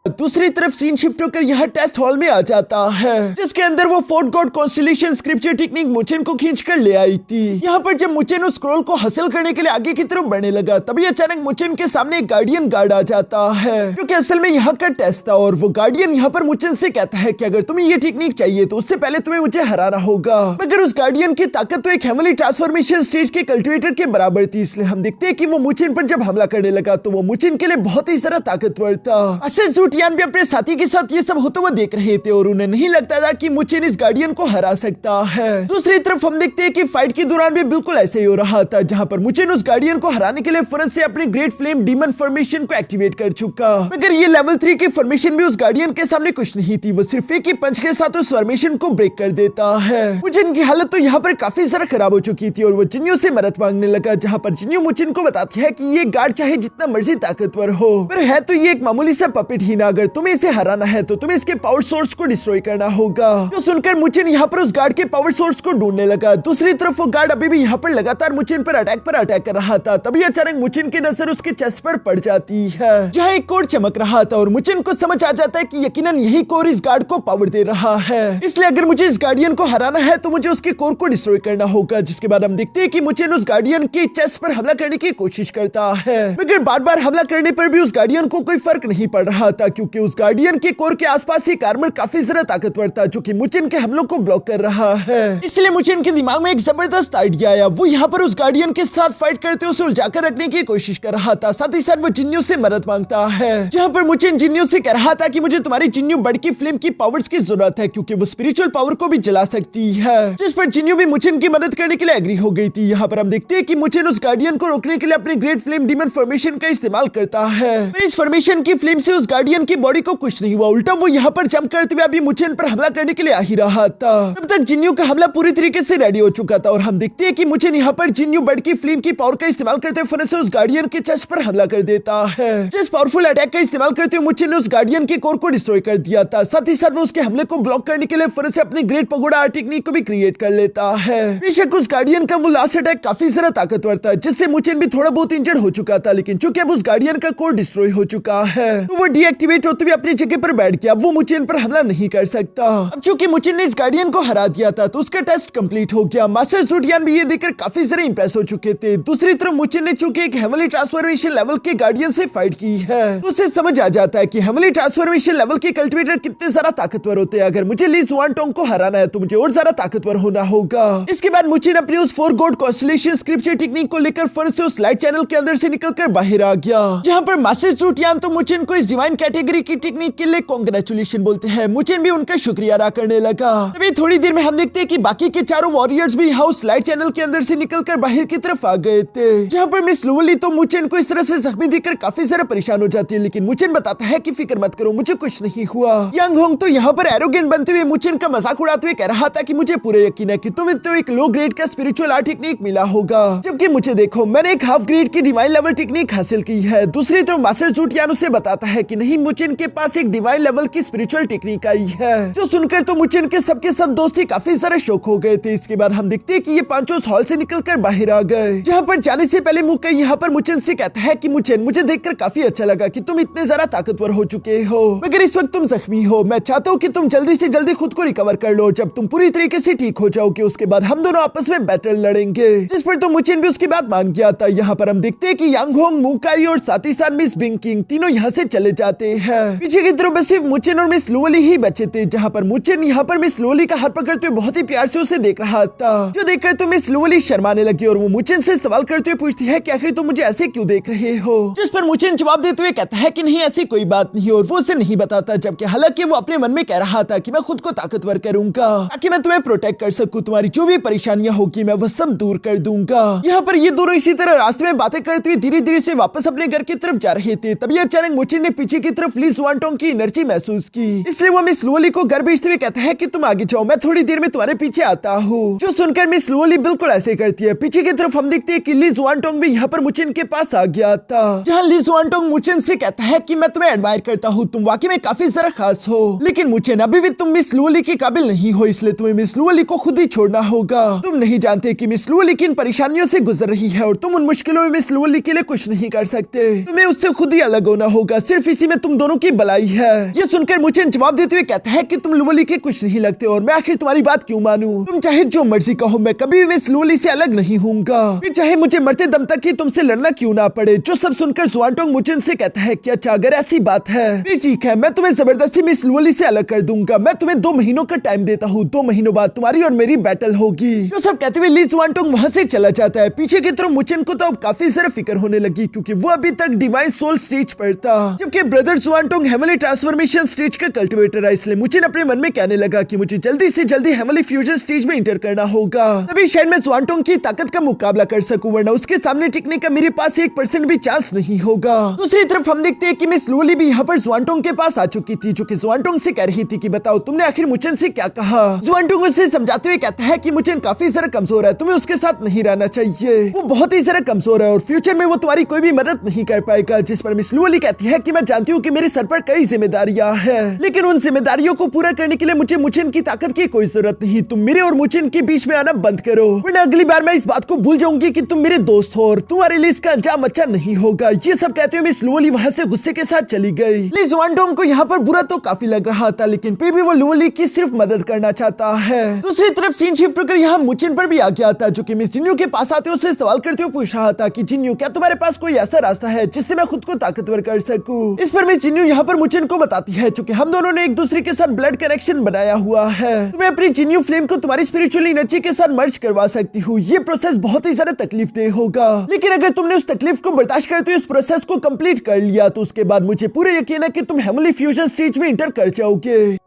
दूसरी तरफ सीन शिफ्ट होकर यहाँ टेस्ट हॉल में आ जाता है, जिसके अंदर वो fourth god constellation scripture technique मुचेन को खींच कर ले आई थी। यहाँ पर जब मुचेन उस स्क्रॉल को हासिल करने के लिए आगे की तरफ बढ़ने लगा, तभी अचानक मुचेन के सामने एक गार्डियन गार्ड आ जाता है, जो कि असल में यहाँ का टेस्ट था। और वो गार्डियन यहाँ पर मुचेन से कहता है कि अगर तुम्हें ये टेक्निक चाहिए तो उससे पहले तुम्हें मुझे हराना होगा। मगर उस गार्डियन की ताकत तो एक हेवनली ट्रांसफॉर्मेशन स्टेज के कल्टिवेटर के बराबर थी, इसलिए हम देखते हैं कि वो मुचेन पर जब हमला करने लगा तो वो मुचेन के लिए बहुत ही ज्यादा ताकतवर था। असल सूटियान भी अपने साथी के साथ ये सब होते हुए देख रहे थे और उन्हें नहीं लगता था कि मुचेन इस गार्डियन को हरा सकता है। दूसरी तरफ हम देखते हैं कि फाइट के दौरान भी बिल्कुल ऐसे ही हो रहा था, जहां पर मुचेन उस गार्डियन को हराने के लिए फौरन से अपनी ग्रेट फ्लेम डीमन फॉर्मेशन को एक्टिवेट कर चुका। मगर ये लेवल 3 की फॉर्मेशन भी उस गार्डियन के सामने कुछ नहीं थी, वो सिर्फ एक ही पंच के साथ उस फॉर्मेशन को ब्रेक कर देता है। मुचेन की हालत तो यहाँ पर काफी ज्यादा खराब हो चुकी थी और वो जिन्यू से मदद मांगने लगा, जहाँ पर जिन्यू मुचेन को बताती है कि ये गार्ड चाहे जितना मर्जी ताकतवर हो, पर है तो ये एक मामूली सा पपेट ही ना। अगर तुम्हें इसे हराना है तो तुम्हें इसके पावर सोर्स को डिस्ट्रॉय करना होगा। तो सुनकर मुचेन यहाँ पर उस गार्ड के पावर सोर्स को ढूंढने लगा। दूसरी तरफ वो गार्ड अभी भी यहाँ पर लगातार मुचेन पर अटैक कर रहा था। तभी अचानक मुचेन की नजर उसके चेस्ट पर पड़ जाती है, जहाँ एक कोर चमक रहा था और मुचेन को समझ आ जाता है कि यकीनन यही कोर इस गार्ड को पावर दे रहा है। इसलिए अगर मुझे इस गार्डियन को हराना है तो मुझे उसके कोर को डिस्ट्रॉय करना होगा। जिसके बाद हम देखते हैं कि मुचेन उस गार्डियन के चेस्ट पर हमला करने की कोशिश करता है, मगर बार बार हमला करने पर भी उस गार्डियन को कोई फर्क नहीं पड़ रहा था, क्योंकि उस गार्डियन के कोर के आसपास एक आर्मर काफी ज्यादा ताकतवर था, जो कि मुचेन के हमलों को ब्लॉक कर रहा है। इसलिए मुचेन के दिमाग में एक जबरदस्त आइडिया आया। वो यहाँ पर उस गार्डियन के साथ फाइट करते उसे उलझाकर रखने की कोशिश कर रहा था। साथ ही साथ वो जिन्यू से मदद मांगता है, जहाँ पर मुचेन जिन्यू से कह रहा था कि मुझे तुम्हारी जिन्यू बर्ड की फ्लेम की पावर्स की जरूरत है, क्योंकि वो स्पिरिचुअल पावर को भी जला सकती है। जिस पर जिन्यू भी मुचेन की मदद करने के लिए एग्री हो गई थी। यहाँ पर हम देखते हैं कि मुचेन उस गार्डियन को रोकने के लिए अपनी ग्रेट फ्लेम डीमन फॉर्मेशन का इस्तेमाल करता है। इस फॉर्मेशन की फ्लेम से उस गार्डियन की बॉडी को कुछ नहीं हुआ, उल्टा वो यहाँ पर जंप करते हुए अभी मुचेन पर हमला करने के लिए आ ही रहा था। तब तक जिन्यू का हमला पूरी तरीके से रेडी हो चुका था और हम देखते हैं कि मुचेन यहाँ पर जिन्यू बर्ड की फ्लेम की पावर का इस्तेमाल करते हुए फौरन से उस गार्डियन के चेस्ट पर हमला कर देता है। जिस पावरफुल अटैक का इस्तेमाल करते हुए मुचेन ने उस गार्डियन के कोर को डिस्ट्रॉय कर दिया था। साथ ही साथ वो उसके हमले को ब्लॉक करने के लिए फौरन से अपनी ग्रेट पगोडा आर्ट टेक्निक को भी क्रिएट कर लेता है। बेशक उस गार्डियन का वो लास्ट अटैक काफी ज्यादा ताकतवर था, जिससे मुचेन भी थोड़ा बहुत इंजर्ड हो चुका था, लेकिन चूंकि अब उस गार्डियन का कोर डिस्ट्रॉय हो चुका है तो वो डीएक्टिवेट होते हुए अपनी जगह पर बैठ गया। वो मुचेन पर हमला नहीं कर सकता। अब चूंकि मुचेन ने इस गार्डियन को हरा दिया था तो उसका टेस्ट कंप्लीट हो गया। मास्टर सूटियान भी ये देखकर काफी ज्यादा इंप्रेस हो चुके थे। दूसरी तरफ मुचेन ने चूंकि एक हेवनली ट्रांसफॉर्मेशन लेवल के गार्डियन से फाइट की है तो उसे समझ आ जाता है कि हेवनली ट्रांसफॉर्मेशन लेवल के कल्टिवेटर कितने ज्यादा ताकतवर होते हैं। अगर मुझे ली जुआनटोंग को हराना है तो मुझे और ज्यादा ताकतवर होना होगा। इसके बाद मुचेन अपनी उस 4 गॉड कॉन्स्टेलेशन स्क्रिप्चर टेक्निक को लेकर फौरन से उस लाइट चैनल के अंदर से निकलकर बाहर आ गया, जहां पर मास्टर सूटियान तो मुचेन को इस डिवाइन कैटेगरी की टेक्निक के लिए कांग्रेचुलेशन बोलते हैं। मुचेन भी उनका शुक्रिया अदा करने लगा। तभी थोड़ी देर में हम देखते हैं कि बाकी के चारों वॉरियर्स भी यहाँ उस लाइट चैनल के अंदर से निकलकर बाहर की तरफ आ गए थे, जहाँ पर मिस लुवली तो मुचेन को इस तरह से जख्मी देखकर काफी ज्यादा परेशान हो जाती है, लेकिन मुचेन बताता है कि फिक्र मत करो, मुझे कुछ नहीं हुआ। यांग होंग तो यहाँ पर एरोगेंट बनते हुए मुचेन का मजाक उड़ाते हुए कह रहा था कि मुझे पूरा यकीन है कि तुम्हें तो एक लो ग्रेड का स्पिरिचुअल आर्ट टेक्निक मिला होगा, जबकि मुझे देखो मैंने एक हाफ ग्रेड की डिवाइन लेवल टेक्निक हासिल की है। दूसरी तरफ मास्टर सूटियान उसे बताता है कि नहीं, मुचेन के पास एक डिवाइन लेवल की स्पिरिचुअल टेक्निक आई है। जो सुनकर तो मुचेन के सब दोस्त ही काफी सारे शौक हो गए थे। इसके बाद हम देखते हैं कि ये पांचों उस हॉल से निकलकर बाहर आ गए, जहाँ पर जाने से पहले मुक्का यहाँ पर मुचेन से कहता है कि मुचेन, मुझे देखकर काफी अच्छा लगा कि तुम इतने ज्यादा ताकतवर हो चुके हो, मगर इस वक्त तुम जख्मी हो। मैं चाहता हूँ कि तुम जल्दी से जल्दी खुद को रिकवर कर लो। जब तुम पूरी तरीके से ठीक हो जाओगे उसके बाद हम दोनों आपस में बैटल लड़ेंगे। जिस पर तो मुचेन भी उसकी बात मान गया था। यहाँ पर हम देखते हैं कि यांग होंग, मुकाई और साथ ही साथ मिस बिंग किंग तीनों यहाँ से चले जाते हैं। पीछे की तरफ सिर्फ मुचेन और मिस लुवली ही बचे थे, जहाँ पर मुचेन यहाँ पर मिस लुवली का हाथ पकड़ते हुए बहुत ही प्यार से उसे देख रहा था, जो देखकर तो मिस लुवली शर्माने लगी और वो मुचेन से सवाल करते हुए पूछती है कि आखिर तुम मुझे ऐसे क्यों देख रहे हो। जिस पर मुचेन जवाब देते हुए कहता है कि नहीं, ऐसी कोई बात नहीं और वो उसे नहीं बताता, जबकि हालांकि वो अपने मन में कह रहा था कि मैं खुद को ताकतवर करूंगा ताकि मैं तुम्हें प्रोटेक्ट कर सकूं, तुम्हारी जो भी परेशानियां होगी मैं वो सब दूर कर दूंगा। यहाँ पर ये दोनों इसी तरह रास्ते में बातें करते हुए धीरे धीरे से वापस अपने घर की तरफ जा रहे थे। तभी अचानक मुचेन ने पीछे की तरफ ली जुआनटोंग की एनर्जी महसूस की, इसलिए वो मिस लुवली को घर भेजते हुए कहता है कि तुम आगे जाओ, मैं थोड़ी देर में तुम्हारे पीछे आता हूँ। जो सुनकर मिस लुवली बिल्कुल ऐसे करती है। पीछे की तरफ हम देखते हैं कि ली जुआनटोंग भी यहाँ पर मुचेन के पास आ गया था, जहाँ ली जुआनटोंग मुचेन से कहता है कि मैं तुम्हें एडमायर करता हूँ, तुम वाकई में काफी जरा खास हो, लेकिन मुचेन अभी भी तुम मिस लुवली के काबिल नहीं हो, इसलिए तुम्हें मिस लुवली को खुद ही छोड़ना होगा। तुम नहीं जानते कि मिस लुवली किन परेशानियों से गुजर रही है और तुम उन मुश्किलों में मिस लुवली के लिए कुछ नहीं कर सकते। तुम्हें उससे खुद ही अलग होना होगा, सिर्फ इसी में तुम दोनों की भलाई है। ये सुनकर मुचेन जवाब देते हुए कहता है कि तुम लुवली के कुछ नहीं लगते और मैं आखिर तुम्हारी बात क्यों मानूं? तुम चाहे जो मर्जी कहो, मैं कभी भी इस लुवली से अलग नहीं होऊंगा, फिर चाहे मुझे मरते दम तक ही तुमसे लड़ना क्यों ना पड़े। जो सब सुनकर जुआनटोंग मुचेन से कहता है कि अच्छा अगर ऐसी बात है फिर ठीक है, मैं तुम्हें जबरदस्ती में इस लुवली से अलग कर दूंगा। मैं तुम्हें 2 महीनों का टाइम देता हूँ, 2 महीनों बाद तुम्हारी और मेरी बैटल होगी। जो सब कहते हुए ली जुआनटोंग वहाँ से चला जाता है। पीछे की तरफ मुचेन को तो अब काफी ज्यादा फिक्र होने लगी क्योंकि वो अभी तक डिवाइन सोल स्टेज पर था, जबकि ब्रदर जुआनटोंग हेवनली ट्रांसफॉर्मेशन स्टेज का कल्टिवेटर है। इसलिए मुचेन अपने मन में कहने लगा कि मुझे जल्दी से जल्दी हेवनली फ्यूजन स्टेज में इंटर करना होगा, तभी शायद मैं जुआनटोंग की ताकत का मुकाबला कर सकूं, वरना उसके सामने टिकने का मेरे पास 1% भी चांस नहीं होगा। दूसरी तरफ हम देखते हैं कि मिस लुवली भी यहाँ पर जुआनटोंग के पास आ चुकी थी, जो कि जुआनटोंग से कह रही थी कि बताओ तुमने आखिर मुचेन से क्या कहा। जुआनटोंग उसे समझाते हुए कहता है कि मुचेन काफी ज्यादा कमजोर है, तुम्हें उसके साथ नहीं रहना चाहिए, वो बहुत ही ज्यादा कमजोर है और फ्यूचर में वो तुम्हारी कोई भी मदद नहीं कर पाएगा। जिस पर मिस लुवली कहती है कि मैं जानती हूँ कि मेरे सर पर कई जिम्मेदारियां हैं, लेकिन उन जिम्मेदारियों को पूरा करने के लिए मुझे मुचेन की ताकत की कोई जरूरत नहीं। तुम मेरे और मुचेन के बीच में आना बंद करो, वरना अगली बार मैं इस बात को भूल जाऊंगी कि तुम मेरे दोस्त हो और तुम्हारे लिए इसका अंजाम अच्छा नहीं होगा। ये सब कहते हुए मिस लुवली वहाँ से गुस्से के साथ चली गई। ली जुआनटोंग को यहाँ पर बुरा तो काफी लग रहा था, लेकिन फिर भी वो लुवली की सिर्फ मदद करना चाहता है। दूसरी तरफ सीन शिफ्ट होकर यहाँ मुचेन पर भी आ गया था, जो कि मिस जिन्यू के पास आते उससे सवाल करते हुए पूछ रहा था कि जिन्यू क्या तुम्हारे पास कोई ऐसा रास्ता है जिससे मैं खुद को ताकतवर कर सकूं। इस पर मिस जिन्यू यहाँ पर मुचेन को बताती है क्योंकि हम दोनों ने एक दूसरे के साथ ब्लड कनेक्शन बनाया हुआ है, तो मैं अपनी जिन्यू फ्लेम को तुम्हारी स्पिरिचुअल एनर्जी के साथ मर्ज करवा सकती हूँ। ये प्रोसेस बहुत ही ज्यादा तकलीफदेह होगा, लेकिन अगर तुमने उस तकलीफ को बर्दाश्त करते हुए इस प्रोसेस को कंप्लीट कर लिया तो उसके बाद मुझे पूरा यकीन है कि तुम हेवनली फ्यूजन स्टेज में इंटर कर जाओगे।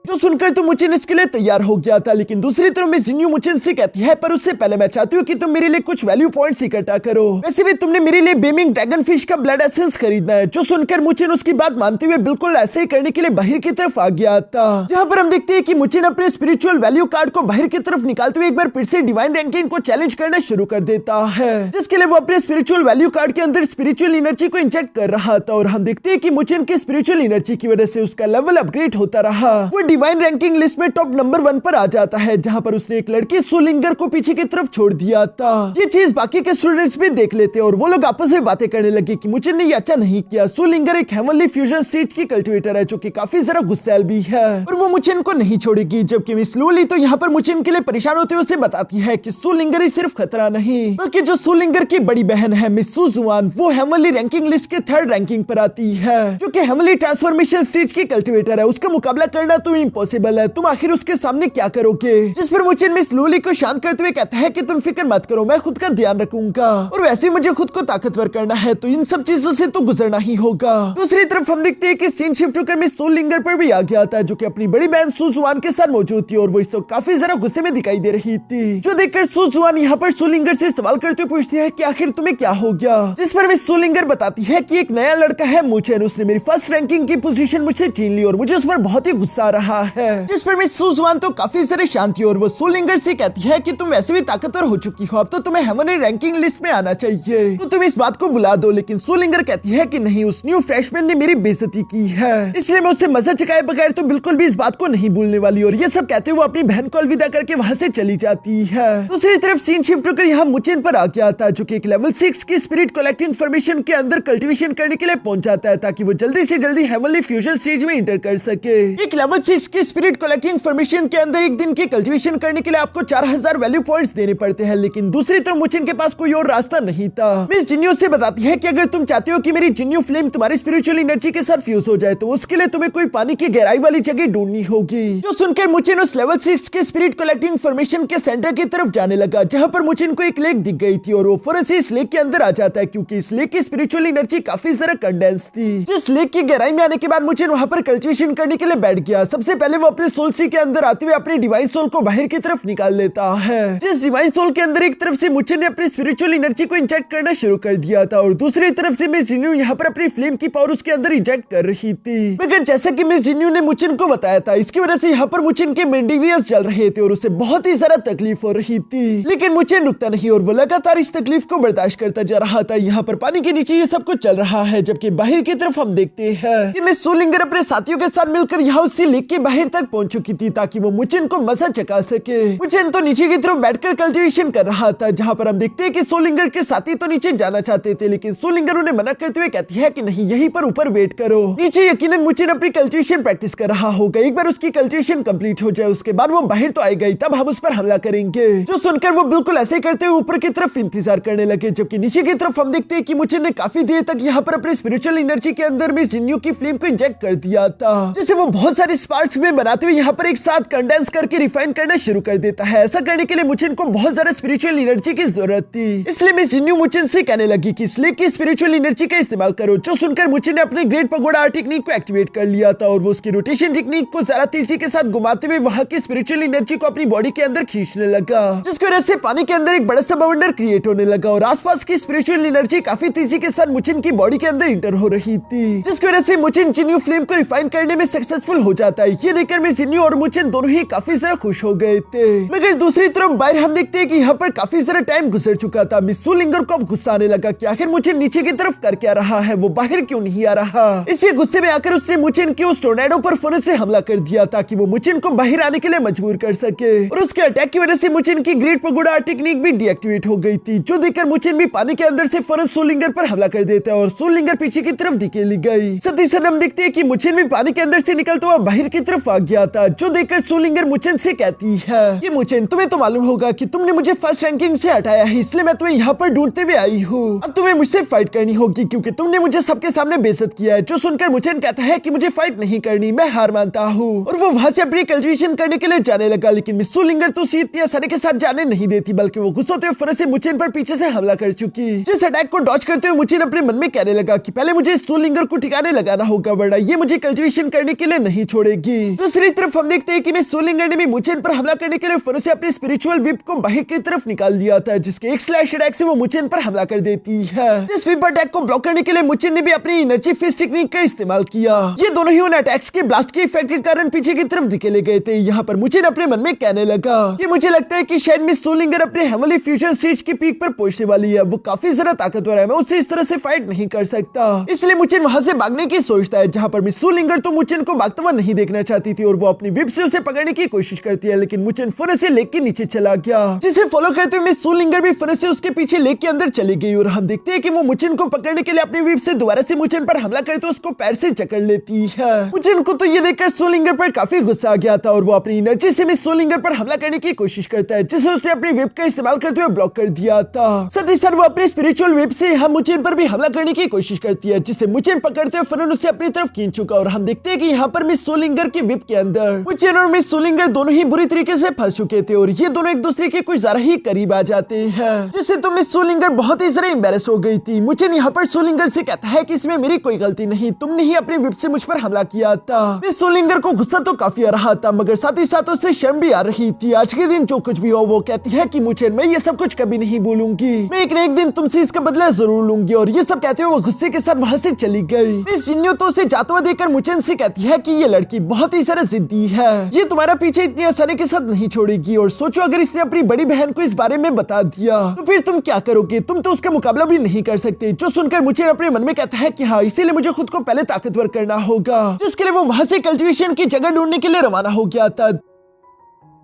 जो सुनकर तो मुचेन इसके लिए तैयार हो गया था, लेकिन दूसरी तरफ मिस जिन्यू मुचेन से कहती है पर उससे पहले मैं चाहती हूँ कि तुम मेरे लिए कुछ वैल्यू पॉइंट्स इकट्ठा करो। वैसे भी तुमने मेरे लिए बेमिंग ड्रैगन फिश का ब्लड एसेंस खरीदना है। जो सुनकर मुचेन उसकी बात मानते हुए बिल्कुल ऐसे ही करने के लिए बाहर की तरफ आ गया था, जहाँ पर हम देखते हैं कि मुचेन अपने स्पिरिचुअल वैल्यू कार्ड को बाहर की तरफ निकालते हुए एक बार फिर से डिवाइन रैंकिंग को चैलेंज करना शुरू कर देता है, जिसके लिए वो अपने स्पिरिचुअल वैल्यू कार्ड के अंदर स्पिरिचुअल एनर्जी को इंजेक्ट कर रहा था। और हम देखते हैं कि मुचेन की स्पिरिचुअल एनर्जी की वजह से उसका लेवल अपग्रेड होता रहा। वो डिवाइन रैंकिंग लिस्ट में टॉप नंबर 1 पर आ जाता है, जहां पर उसने एक लड़की सुलिंगर को पीछे की तरफ छोड़ दिया था। ये चीज बाकी के स्टूडेंट्स भी देख लेते और वो लोग आपस में बातें करने लगे कि मुचेन ने ये अच्छा नहीं किया। सुलिंगर एक हेवनली फ्यूजन स्टेज की कल्टिवेटर है, जो कि काफी जरा गुस्सैल भी है और वो मुचेन को नहीं छोड़ेगी। जबकि मिस लुवली तो यहाँ पर मुचेन के लिए परेशान होते हुए उसे बताती है कि सुलिंगर ही सिर्फ खतरा नहीं, बल्कि जो सुलिंगर की बड़ी बहन है मिस सुजुआन, वो हेवनली रैंकिंग लिस्ट के 3rd रैंकिंग पर आती है, जो कि हेवनली ट्रांसफॉर्मेशन स्टेज की कल्टिवेटर है। उसका मुकाबला करना तो इम्पॉसिबल है, तुम आखिर उसके सामने क्या करोगे। जिस पर मुचेन मिस लुवली को शांत करते हुए कहता है कि तुम फिक्र मत करो, मैं खुद का ध्यान रखूंगा और वैसे ही मुझे खुद को ताकतवर करना है, तो इन सब चीजों से तो गुजरना ही होगा। दूसरी तरफ हम देखते हैं कि सीन शिफ्ट होकर मिस सुलिंगर पर भी आ गया था, जो कि अपनी बड़ी बहन सुजुआन के साथ मौजूद थी और वो इस वक्त काफी जरा गुस्से में दिखाई दे रही थी, जो देखकर सुजुआन यहाँ पर सुलिंगर से सवाल करते हुए पूछती है कि आखिर तुम्हें क्या हो गया। जिस पर मिस सुलिंगर बताती है कि एक नया लड़का है मुचेन, उसने मेरी 1st रैंकिंग की पोजीशन मुझसे छीन ली और मुझे उस पर बहुत ही गुस्सा आ रहा है। जिस पर मिस सुजुआन तो काफी सारे शांति और वो सुलिंगर से कहती है कि तुम वैसे भी ताकतवर हो चुकी हो, अब तो तुम्हें हेवनली रैंकिंग लिस्ट में आना चाहिए, तो तुम इस बात को बुला दो। लेकिन सुलिंगर कहती है कि नहीं, उस न्यू फ्रेशमैन ने मेरी बेइज्जती की है, इसलिए मैं उससे मजा चकाए बगैर तो बिल्कुल भी इस बात को नहीं भूलने वाली। और ये सब कहते हुए अपनी बहन को अलविदा करके वहां से चली जाती है। दूसरी तरफ सीन शिफ्ट होकर यहाँ मुचेन पर आ गया था, जो कि एक लेवल 6 की स्पिरिट कलेक्ट इन्फॉर्मेशन के अंदर कल्टिवेशन करने के लिए पहुंच जाता है, ताकि वो जल्दी से जल्दी हेवनली फ्यूजन स्टेज में इंटर कर सके। एक लेवल 6 की स्पिरिट कलेक्टिंग इन्फॉर्मेशन के अंदर एक दिन की कल्टीवेशन करने के लिए आपको 4000 वैल्यू पॉइंट्स देने पड़ते हैं, लेकिन दूसरी तरफ मुचेन के पास कोई और रास्ता नहीं था। मिस जिन्यू से बताती है कि अगर तुम चाहते हो कि मेरी जिन्यू फ्लेम तुम्हारी स्पिरिचुअल एनर्जी के साथ फ्यूज हो जाए, तो उसके लिए तुम्हें कोई पानी की गहराई वाली जगह ढूंढनी होगी। जो सुनकर मुचेन उस लेवल 6 के स्पिरिट कलेक्टिंग इन्फॉर्मेशन के सेंटर की तरफ जाने लगा, जहां पर मुचेन को एक लेक दिख गई थी और वो फौरन से इस लेक के अंदर आ जाता है, क्योंकि इस लेक की स्पिरिचुअल एनर्जी काफी ज्यादा कंडेंस थी। जिस लेक की गहराई में आने के बाद मुचेन वहां पर कल्टीवेशन करने के लिए बैठ गया। सबसे पहले वो अपने सोल सी के अंदर आते हुए अपनी डिवाइन सोल को बाहर की तरफ निकाल लेता है। जिस डिवाइन सोल के अंदर एक तरफ से मुचेन ने अपनी स्पिरिचुअल एनर्जी को इंजेक्ट करना शुरू कर दिया था और दूसरी तरफ से मिस जिन्यू यहाँ पर अपनी फ्लेम की पावर उसके अंदर इंजेक्ट कर रही थी। मगर जैसा कि मिस जिन्यू ने मुचेन को बताया था, इसकी वजह से यहाँ पर मुचेन के मेंडिवियस जल रहे थे और उसे बहुत ही ज्यादा तकलीफ हो रही थी। लेकिन मुचेन रुकता नहीं और वो लगातार इस तकलीफ को बर्दाश्त करता जा रहा था। यहाँ पर पानी के नीचे ये सब कुछ चल रहा है, जबकि बाहर की तरफ हम देखते हैं कि मिस सुलिंगर अपने साथियों के साथ मिलकर यहाँ उसी लेक के बाहर तक पहुंच चुकी थी ताकि वो मुचिन को मजा चखा सके। मुचिन तो नीचे की तरफ बैठकर कल्टीवेशन कर रहा था, जहाँ पर हम देखते हैं कि सोलिंगर के साथी तो नीचे जाना चाहते थे, लेकिन सोलिंगर उन्हें मना करते हुए कहती है कि नहीं, यहीं पर ऊपर वेट करो। नीचे यकीनन मुचिन अपनी कल्टीवेशन प्रैक्टिस कर रहा होगा। एक बार उसकी कल्टीवेशन कंप्लीट हो जाए उसके बाद वो बाहर तो आएगा ही, तब हम उस पर हमला करेंगे। जो सुनकर वो बिल्कुल ऐसे करते हुए ऊपर की तरफ इंतजार करने लगे, जबकि नीचे की तरफ हम देखते हैं कि मुचिन ने काफी देर तक यहाँ पर अपने स्पिरिचुअल एनर्जी के अंदर में जिन्नू की फ्लेम को इंजेक्ट कर दिया था, जिसे वो बहुत सारे स्पार्क्स में बनाते हुए यहाँ पर एक साथ कंडेंस करके रिफाइन करना शुरू कर देता है। ऐसा करने के लिए मुचिन को बहुत ज्यादा स्पिरिचुअल एनर्जी की जरूरत थी, इसलिए मिस जिन्नू मुचिन से कहने लगी कि इसलिए की स्पिरिचुअल एनर्जी का इस्तेमाल करो। जो सुनकर मुचिन ने अपने ग्रेट पगोडा आर्ट टेक्निक को एक्टिवेट कर लिया था और वो उसकी रोटेशन टेक्निक को ज्यादा तेजी के साथ घुमाते हुए वहां की स्पिरिचुअल एनर्जी को अपनी बॉडी के अंदर खींचने लगा, जिसकी वजह से पानी के अंदर एक बड़ा सा बवंडर क्रिएट होने लगा और आसपास की स्पिरिचुअल एनर्जी काफी तेजी के साथ मुचिन की बॉडी के अंदर इंटर हो रही थी, जिसकी वजह से मुचिन जिन्नू फ्लेम को रिफाइन करने में सक्सेसफुल हो जाता है। ये देखकर मिस जिन्नू और मुचिन दोनों ही काफी ज्यादा खुश हो गए थे। मगर दूसरी तरफ बाहर हम देखते हैं कि यहाँ पर काफी सारा टाइम गुजर चुका था। मिस सोलिंगर को अब गुस्सा आने लगा कि आखिर मुचिन नीचे की तरफ कर क्या रहा है, वो बाहर क्यों नहीं आ रहा। इसी गुस्से में आकर उसने मुचिन के उस टोर्नेडो पर फौरन से हमला कर दिया ताकि वो मुचिन को बाहर आने के लिए मजबूर कर सके, और उसके अटैक की वजह से मुचिन की ग्रेट पगोडा टेक्निक भी डीएक्टिवेट हो गई थी, जो देखकर मुचिन भी पानी के अंदर से फौरन सोलिंगर पर हमला कर देता है और सोलिंगर पीछे की तरफ धकेली गई। साथ ही साथ हम देखते हैं कि मुचिन भी पानी के अंदर से निकलता हुआ बाहर की तरफ आ गया था, जो देखकर सोलिंगर मुचिन से कहती है कि मुचिन, तुम्हें तो मालूम होगा कि तुमने मुझे फर्स्ट रैंकिंग से हटाया है, इसलिए मैं तुम्हें यहाँ पर ढूंढते हुए आई हूँ। अब तुम्हें मुझसे फाइट करनी होगी क्योंकि तुमने मुझे सबके सामने बेइज्जत किया है। जो सुनकर मुचिन कहता है कि मुझे फाइट नहीं करनी, मैं हार मानता हूँ, और वो वहाँ से अपनी कल्टीवेशन करने के लिए जाने लगा। लेकिन मिस सोलिंगर तो उसे इतनी आसानी के साथ जाने नहीं देती, बल्कि वो गुस्से होते फौरन से मुचिन पर पीछे से हमला कर चुकी। जिस अटैक को डॉज करते हुए मुचिन अपने मन में कहने लगा कि पहले मुझे सोलिंगर को ठिकाने लगाना होगा, वरना ये मुझे कल्टीवेशन करने के लिए नहीं छोड़ेगी। दूसरी तरफ हम देखते हैं कि मिस सोलिंगर ने भी मुचिन पर हमला करने के लिए फौरन से अपने स्पिरिचुअल विप को बाहर की तरफ निकाल दिया था, जिसके एक स्लैश अटैक से वो मुचिन पर हमला कर देती है। इस विप अटैक को ब्लॉक करने के लिए मुचिन ने भी अपनी एनर्जी फिस्ट टेक्निक का इस्तेमाल किया। ये दोनों ही उन अटैक्स के ब्लास्ट के इफेक्ट के कारण पीछे की तरफ धकेले गए थे। यहाँ पर मुचिन अपने मन में कहने लगा कि मुझे लगता है कि शायद मिस सोलिंगर अपने हेवनली फ्यूजन स्टेज की पीक पर पहुंचने वाली है, वो काफी ज्यादा ताकतवर है, मैं उससे इस तरह से फाइट नहीं कर सकता। इसलिए मुचिन वहां से भागने की सोचता है, जहाँ पर मिस सोलिंगर तो मुचिन को भागता हुआ नहीं देखना चाहती थी और वो अपनी विप से उसे पकड़ने की कोशिश करती है, लेकिन मुचिन फौरन से लेक के नीचे चला गया, जिसे फॉलो करते हुए मिस सोलिंगर भी फौरन से उसके पीछे लेक के अंदर चली गई और हम देखते हैं कि वो मुचिन को पकड़ने के लिए अपनी विप से दोबारा से मुचिन पर हमला करते हुए उसको पैर से जकड़ लेती है। मुचिन को तो ये देखकर सोलिंगर पर काफी गुस्सा आ गया था और वो अपनी एनर्जी से मिस सोलिंगर पर हमला करने की कोशिश करता है, जिसे उसने अपनी विप का इस्तेमाल करते हुए ब्लॉक कर दिया था। साथ ही साथ वो अपने स्पिरिचुअल विप से हम मुचिन पर भी हमला करने की कोशिश करती है, जिसे मुचिन पकड़ते हुए फौरन उसे अपनी तरफ खींच चुका और हम देखते हैं कि यहाँ पर मिस सोलिंगर की विप के अंदर मुचिन और मिस सोलिंगर दोनों ही बुरी तरीके से फंस चुके थे और ये दोनों एक दूसरे के कुछ ज्यादा ही करीब आ जाते हैं, जिससे तो मिस सोलिंगर बहुत ही ज्यादा एम्बैरेस हो गई थी। मुचिन यहाँ पर सोलिंगर से कहता है कि इसमें मेरी कोई गलती नहीं, तुमने ही अपनी विप से मुझ पर हमला किया था। मिस सोलिंगर को गुस्सा तो काफी आ रहा था, मगर साथ ही साथ उससे शर्म भी आ रही थी। आज के दिन जो कुछ भी हो वो कहती है कि मुचिन, मैं ये सब कुछ कभी नहीं भूलूंगी, मैं एक न एक दिन तुमसे इसका बदला जरूर लूंगी, और ये सब कहते हुए वो गुस्से के साथ वहां से चली गई। मिस जिन्नू तो उसे जाता हुआ देखकर मुचिन से कहती है कि ये लड़की बहुत ही सारा जिद्दी है, ये तुम्हारा पीछे इतनी आसानी के साथ नहीं छोड़ेगी, और सोचो अगर इसने अपनी बड़ी बहन को इस बारे में बता दिया तो फिर तुम क्या करोगे, तुम तो उसका मुकाबला भी नहीं कर सकते। जो सुनकर मुचिन अपने मन में कहता है कि हाँ, इसीलिए मुझे खुद को पहले ताकतवर करना होगा, जिसके लिए वो वहां से कल्टीवेशन की जगह ढूंढने के लिए रवाना हो गया था।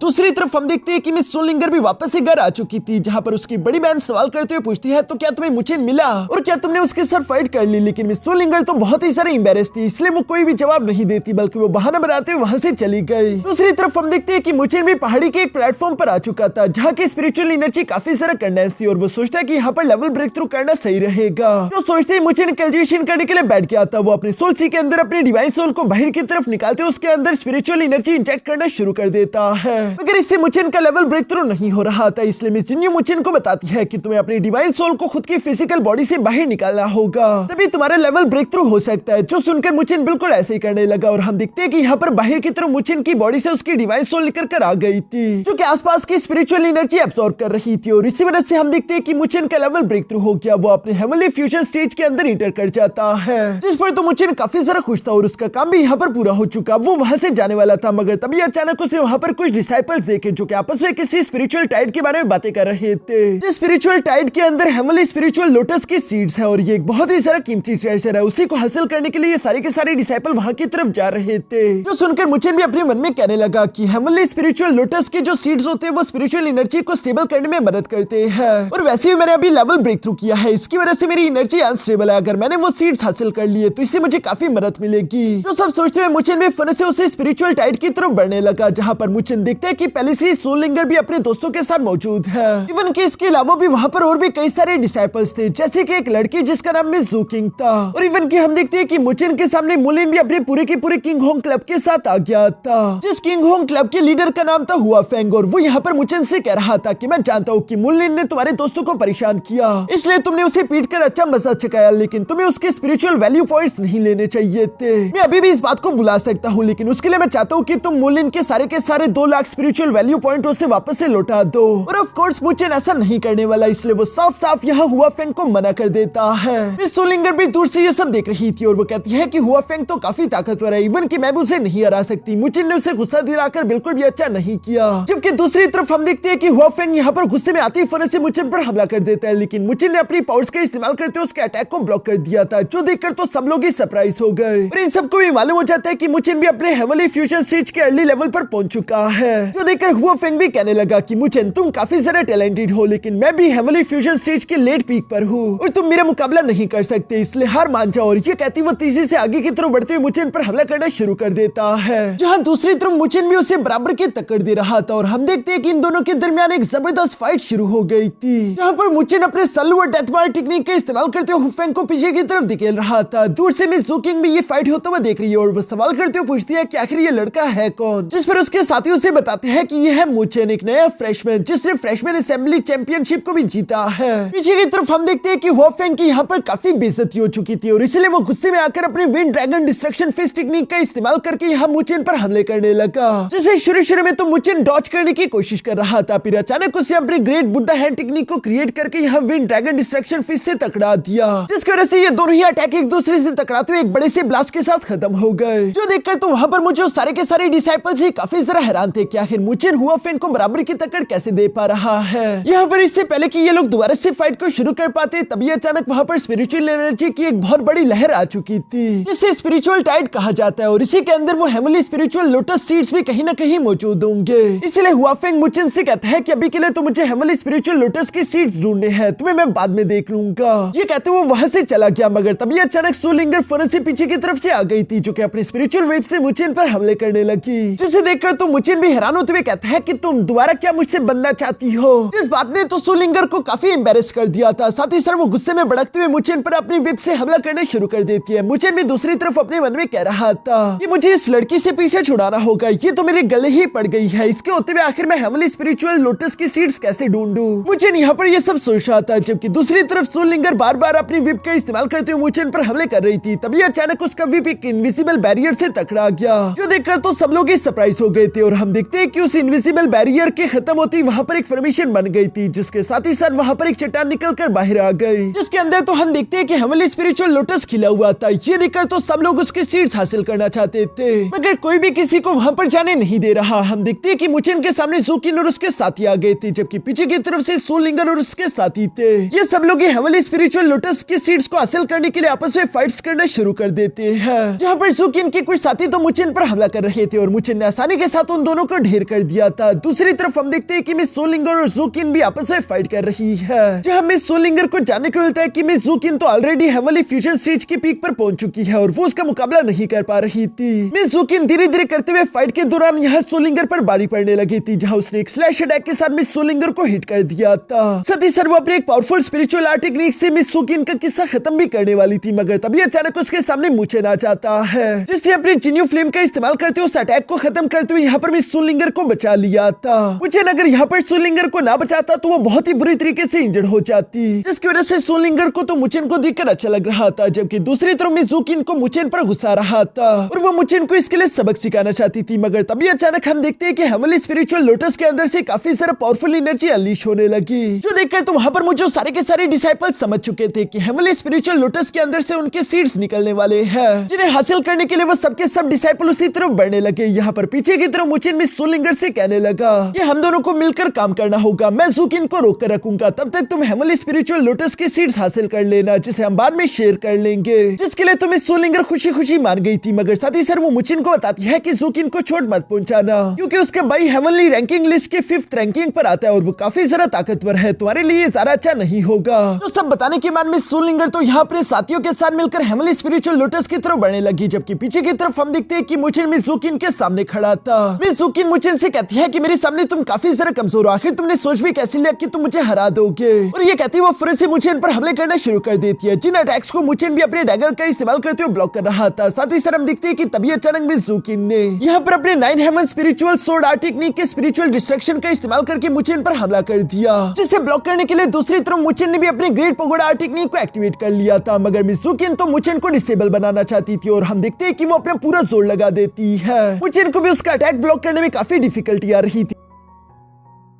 दूसरी तरफ हम देखते हैं कि मिस सोलिंगर भी वापस से घर आ चुकी थी, जहां पर उसकी बड़ी बहन सवाल करते हुए पूछती है, तो क्या तुम्हें मुचिन मिला और क्या तुमने उसके साथ फाइट कर ली। लेकिन मिस सोलिंगर तो बहुत ही सारे एम्बैरेस थी, इसलिए वो कोई भी जवाब नहीं देती, बल्कि वो बहाना बनाते हुए वहां से चली गई। दूसरी तरफ हम देखते हैं कि मुचिन भी पहाड़ी के एक प्लेटफॉर्म पर आ चुका था, जहाँ की स्पिरिचुअल एनर्जी काफी सारा कंडेंस थी और वो सोचता है कि यहाँ पर लेवल ब्रेक थ्रू करना सही रहेगा। जो सोचते ही मुचिन कल्टीवेशन करने के लिए बैठ गया था, वो अपने सोल सी के अंदर अपनी डिवाइन सोल को बाहर की तरफ निकालते उसके अंदर स्पिरिचुअल एनर्जी इंजेक्ट करना शुरू कर देता है, मगर इससे मुचिन का लेवल ब्रेक थ्रू नहीं हो रहा था। इसलिए मिस जिन्नू मुचिन को बताती है कि तुम्हें अपनी डिवाइन सोल को खुद की फिजिकल बॉडी से बाहर निकालना होगा, तभी तुम्हारा लेवल ब्रेक थ्रू हो सकता है। जो सुनकर मुचिन बिल्कुल ऐसे ही करने लगा और हम देखते हैं कि यहाँ पर बाहर की तरफ मुचिन की बॉडी से उसकी डिवाइन सोल निकल कर आ गई थी, जो कि आसपास की स्पिरिचुअल एनर्जी एब्सॉर्ब कर रही थी, और इसी वजह से हम देखते हैं कि मुचिन का लेवल ब्रेक थ्रू हो गया। वो अपने हेवनली फ्यूजन स्टेज के अंदर इंटर कर जाता है, जिस पर तो मुचिन काफी ज्यादा खुश था और उसका काम भी यहाँ पर पूरा हो चुका। वो वहां से जाने वाला था, मगर तभी अचानक उसने वहां पर कुछ डिसाइड डिसाइपल्स देखे जो कि आपस में किसी स्पिरिचुअल टाइड के बारे में बातें कर रहे थे। स्पिरिचुअल टाइड के अंदर हेवनली स्पिरिचुअल लोटस की सीड्स है और ये एक बहुत ही सारा कीमती ट्रेजर है। उसी को हासिल करने के लिए ये सारे के सारे डिसाइपल वहां की तरफ जा रहे थे। तो सुनकर मुचेन भी अपने मन में कहने लगा कि हेवनली स्पिरिचुअल लोटस के जो सीड्स होते हैं वो स्पिरिचुअल एनर्जी को स्टेबल करने में मदद करते हैं और वैसे ही मैंने अभी लेवल ब्रेक थ्रू किया है, इसकी वजह से मेरी एनर्जी अनस्टेबल है। अगर मैंने वो सीड्स हासिल कर लिए तो इससे मुझे काफी मदद मिलेगी। तो सब सोचते हुए मुचेन भी फन से उसे स्पिरिचुअल टाइड की तरफ बढ़ने लगा, जहां पर मुचेन देखते हैं कि पहले से सोल लिंगर भी अपने दोस्तों के साथ मौजूद है। इवन कि इसके अलावा भी वहां पर और भी कई सारे डिसाइपल्स थे, जैसे कि एक लड़की जिसका नाम मिस जू किंग था। और इवन कि हम देखते हैं कि मुचेन के सामने मुलिन भी अपने पूरे के पूरे किंग होंग क्लब के साथ आ गया था, जिस किंग होंग क्लब के लीडर का नाम था हुआ फेंग। और वो यहाँ पर मुचेन से कह रहा था कि मैं जानता हूँ कि मुलिन ने तुम्हारे दोस्तों को परेशान किया, इसलिए तुमने उसे पीट कर अच्छा मजा चकाया, लेकिन तुम्हें उसके स्पिरिचुअल वैल्यू पॉइंट्स नहीं लेने चाहिए थे। मैं अभी भी इस बात को बुला सकता हूँ, लेकिन उसके लिए मैं चाहता हूँ कि तुम मुलिन के सारे 2 लाख स्पिरिचुअल वैल्यू पॉइंट उसे वापस से लौटा दो। और ऑफ कोर्स मुचेन ऐसा नहीं करने वाला, इसलिए वो साफ साफ यहाँ हुआ फेंग को मना कर देता है। मिस सोलिंगर भी दूर से ये सब देख रही थी और वो कहती है कि हुआ फेंग तो काफी ताकतवर है, इवन कि मैं भी उसे नहीं हरा सकती। मुचेन ने उसे गुस्सा दिलाकर बिल्कुल भी अच्छा नहीं किया। जबकि दूसरी तरफ हम देखते हैं कि हुआ फेंग यहाँ पर गुस्से में आती फन से मुचेन पर हमला कर देता है, लेकिन मुचेन ने अपनी पावर्स का इस्तेमाल करते उसके अटैक को ब्लॉक कर दिया था, जो देखकर तो सब लोग ही सरप्राइज हो गए। और इन सबको भी मालूम हो जाता है कि मुचेन भी अपने हेवनली फ्यूजन स्टेज के अर्ली लेवल पर पहुंच चुका है, जो देखकर हुआ फेंग भी कहने लगा कि मुचेन तुम काफी ज्यादा टैलेंटेड हो, लेकिन मैं भी हेवनली फ्यूजन स्टेज के लेट पीक पर हूँ और तुम मेरा मुकाबला नहीं कर सकते, इसलिए हार मान जाओ। और ये कहती वो तेजी से आगे की तरफ बढ़ते हुए मुचेन पर हमला करना शुरू कर देता है, जहाँ दूसरी तरफ मुचेन भी उसे बराबर की टक्कर दे रहा था। और हम देखते हैं कि इन दोनों के दरमियान एक जबरदस्त फाइट शुरू हो गई थी, जहाँ पर मुचेन अपने सल्लू और डेथ मार टेक्निक का इस्तेमाल करते हुए हुफेंग को पीछे की तरफ धकेल रहा था। दूर से मिस जू किंग भी ये फाइट होता हुआ देख रही है और वो सवाल करते हुए पूछती है कि आखिर ये लड़का है कौन, जिस पर उसके साथियों से बताते हैं कि ये है मुचेन, एक नया फ्रेशमैन जिसने फ्रेशमैन असेंबली चैंपियनशिप को भी जीता है। पीछे की तरफ हम देखते हैं कि हुफेंग की यहाँ पर काफी बेइज्जती हो चुकी थी और इसलिए वो गुस्से में आकर अपने wind dragon destruction fist technique का इस्तेमाल करके यहाँ मुचेन पर हमले करने लगा। जैसे शुरू में तो मुचेन डॉज करने की कोशिश कर रहा था, फिर अचानक उसे अपने ग्रेट बुद्धा हैंड टेक्निक को क्रिएट करके यहाँ विंड ड्रैगन डिस्ट्रक्शन फिस्ट से टकरा दिया, जिसकी वजह से ये दोनों ही अटैक एक दूसरे से टकराते हुए एक बड़े से ब्लास्ट के साथ खत्म हो गए। जो देखकर तो वहां पर मुझे सारे के सारे डिसाइपल्स ही काफी जरा हैरान थे कि आखिर मुचेन हुआ फेंग को बराबर की टक्कर कैसे दे पा रहा है। यहाँ पर इससे पहले कि ये लोग दोबारा से फाइट को शुरू कर पाते, तभी अचानक वहां पर स्पिरिचुअल एनर्जी की एक बहुत बड़ी लहर आ चुकी थी, जिसे स्पिरिचुअल टाइड कहा जाता है। और इसी के अंदर वो हेवनली स्पिरिचुअल लोटस सीड्स भी कहीं ना कहीं मौजूद होंगे। इसलिए हुआ फेंग मुचेन से कहता है कि अभी के लिए तो मुझे हेवनली स्पिरिचुअल लोटस की सीड्स ढूंढने हैं, तुम्हें मैं बाद में देख लूंगा। ये कहते वो वहां से चला गया, मगर तभी अचानक सोलिंगर फन से पीछे की तरफ से आ गई थी, जो कि अपने स्पिरिचुअल वेव से मुचेन पर हमले करने लगी, जिसे देखकर तो मुचेन भी हैरान होते हुए कहता है कि तुम दोबारा क्या मुझसे बनना चाहती हो। जिस बात ने तो सोलिंगर को काफी एम्बेरस कर दिया था। साथ ही वो गुस्से में भड़कते हुए मुचेन पर अपनी विप से हमला करना शुरू कर देती है। मुचेन भी दूसरी तरफ अपने मन में कह रहा था कि मुझे इस लड़की से पीछे छुड़ाना होगा, ये तो मेरे गले ही पड़ गई है, इसके होते हुए आखिर मैं हेवनली स्पिरिचुअल लोटस की सीड्स कैसे ढूंढूं। मुचेन यहाँ पर ये सब सोच रहा था, जबकि दूसरी तरफ सोलिंगर बार बार अपनी विप का इस्तेमाल करते हुए मुचेन पर हमले कर रही थी। तभी अचानक उसका विप एक इनविजिबल बैरियर से टकरा गया, जो देखकर तो सब लोग ही सरप्राइज हो गए थे। और हम देखते हैं कि उस इनविजिबल बैरियर के खत्म होती वहां पर एक फॉर्मेशन बन गई थी, जिसके साथ ही साथ वहां पर एक चट्टान निकलकर बाहर आ गई, जिसके अंदर तो हम देखते हैं कि हेवनली स्पिरिचुअल लोटस खिला हुआ था। ये देखकर तो सब लोग उसके सीड्स हासिल करना चाहते थे, मगर कोई भी किसी को वहां पर जाने नहीं दे रहा। हम देखते हैं कि मुचेन के सामने जूकिन और उसके साथी आ गए थे, जबकि पीछे की तरफ से सोलिंगर और उसके साथी थे। ये सब लोग हेवनली स्पिरिचुअल लोटस के सीड्स को हासिल करने के लिए आपस में फाइट्स करना शुरू कर देते हैं, जहां पर जूकिन के कुछ साथी तो मुचेन पर हमला कर रहे थे और मुचेन ने आसानी के साथ उन दोनों को ढेर कर दिया था। दूसरी तरफ हम देखते हैं कि मिस सोलिंगर और जूकिन भी आपस में फाइट कर रही है, जहां मिस सोलिंगर को जानने को मिलता है कि मिस जूकिन तो ऑलरेडी हेवनली फ्यूजन स्टेज की पीक पर पहुंच चुकी है और वो उसका मुकाबला नहीं कर पा रही थी। मिस जूकिन धीरे धीरे करते हुए फाइट के दौरान यहाँ सोलिंगर पर बारी पड़ने लगी थी, जहां उसने एक स्लैश अटैक के साथ मिस सोलिंगर को हिट कर दिया था। साथ ही वो अपने एक पावरफुल स्पिरिचुअल आर्ट टेक्निक से मिस जूकिन का किस्सा खत्म भी करने वाली थी, मगर तभी अचानक उसके सामने मुचेन आ जाता है, जिससे अपने जिन्यू फ्लेम का इस्तेमाल करते हुए उस अटैक को खत्म करते हुए यहाँ पर मिस सोलिंगर को बचा लिया था। मुचेन अगर यहाँ पर सोलिंगर को ना बचाता तो वो बहुत ही बुरी तरीके से इंजर्ड हो जाती, जिसकी वजह से सोलिंगर को तो मुचेन को देखकर अच्छा लग रहा था, जबकि दूसरी तरफ मिस जूकिन को मुचेन पर गुस्सा रहा था और वो मुचेन को इसके लिए सबक सिखाना चाहती थी। मगर तभी अचानक हम देखते हैं कि हेवनली स्पिरिचुअल लोटस के अंदर से काफी सारा पावरफुल एनर्जी अनलीश होने लगी, जो देखकर तो वहां पर मुझे सारे के सारे डिसाइपल समझ चुके थे कि हेवनली स्पिरिचुअल लोटस के अंदर से उनके सीड्स निकलने वाले हैं, जिन्हें हासिल करने के लिए वो सबके सब डिसाइपल उसी तरफ बढ़ने लगे। यहाँ पर पीछे की तरफ मुचेन मिस सोलिंगर से कहने लगा कि हम दोनों को मिलकर काम करना होगा, मैं ज़ूकिन को रोक कर रखूंगा, तब तक तुम हेवनली स्पिरिचुअल लोटस की सीड्स हासिल कर लेना जिसे हम बाद में शेयर कर लेंगे। जिसके लिए तुम्हें सोलिंगर खुशी खुशी मान गई थी, मगर साथ ही सर वो मुचिन को बताती है कि ज़ूकिन को चोट मत पहुंचाना क्योंकि उसके भाई हेवनली रैंकिंग लिस्ट के 5th रैंकिंग पर आता है और वो काफी ज्यादा ताकतवर है, तुम्हारे लिए ज्यादा अच्छा नहीं होगा। तो सब बताने के बाद में सोलिंगर तो यहाँ अपने साथियों के साथ मिलकर हेवनली स्पिरिचुअल लोटस की तरफ बढ़ने लगी, जबकि पीछे की तरफ हम देखते हैं कि मुचिन मिस ज़ूकिन के सामने खड़ा था। मिस ज़ूकिन मुचिन से कहती है कि मेरे सामने तुम काफी ज्यादा कमजोर हो, आखिर तुमने सोच भी कैसे लिया कि तुम मुझे हरा दोगे। और ये कहती है वो फिर से मुचिन पर हमले करना शुरू कर देती है, जिन अटैक्स को मुचिन भी अपने डैगर का इस्तेमाल करते हुए ब्लॉक कर रहा था। साथ ही हम देखते हैं कि तभी अचानक मिस ज़ूकिन ने यहाँ पर अपने 9 heaven spiritual sword art technique के स्पिरिचुअल डिस्ट्रक्शन का इस्तेमाल करके मुचिन पर हमला कर दिया, जिसे ब्लॉक करने के लिए दूसरी तरफ मुचिन ने भी अपने ग्रेट पगोडा आर्ट टेक्निक को एक्टिवेट कर लिया था। मगर मिस ज़ूकिन तो मुचिन को डिसेबल बनाना चाहती थी और हम देखते हैं कि वो अपना पूरा जोर लगा देती है। मुचिन को भी उसका अटैक ब्लॉक करने में काफी डिफिकल्टी आ रही थी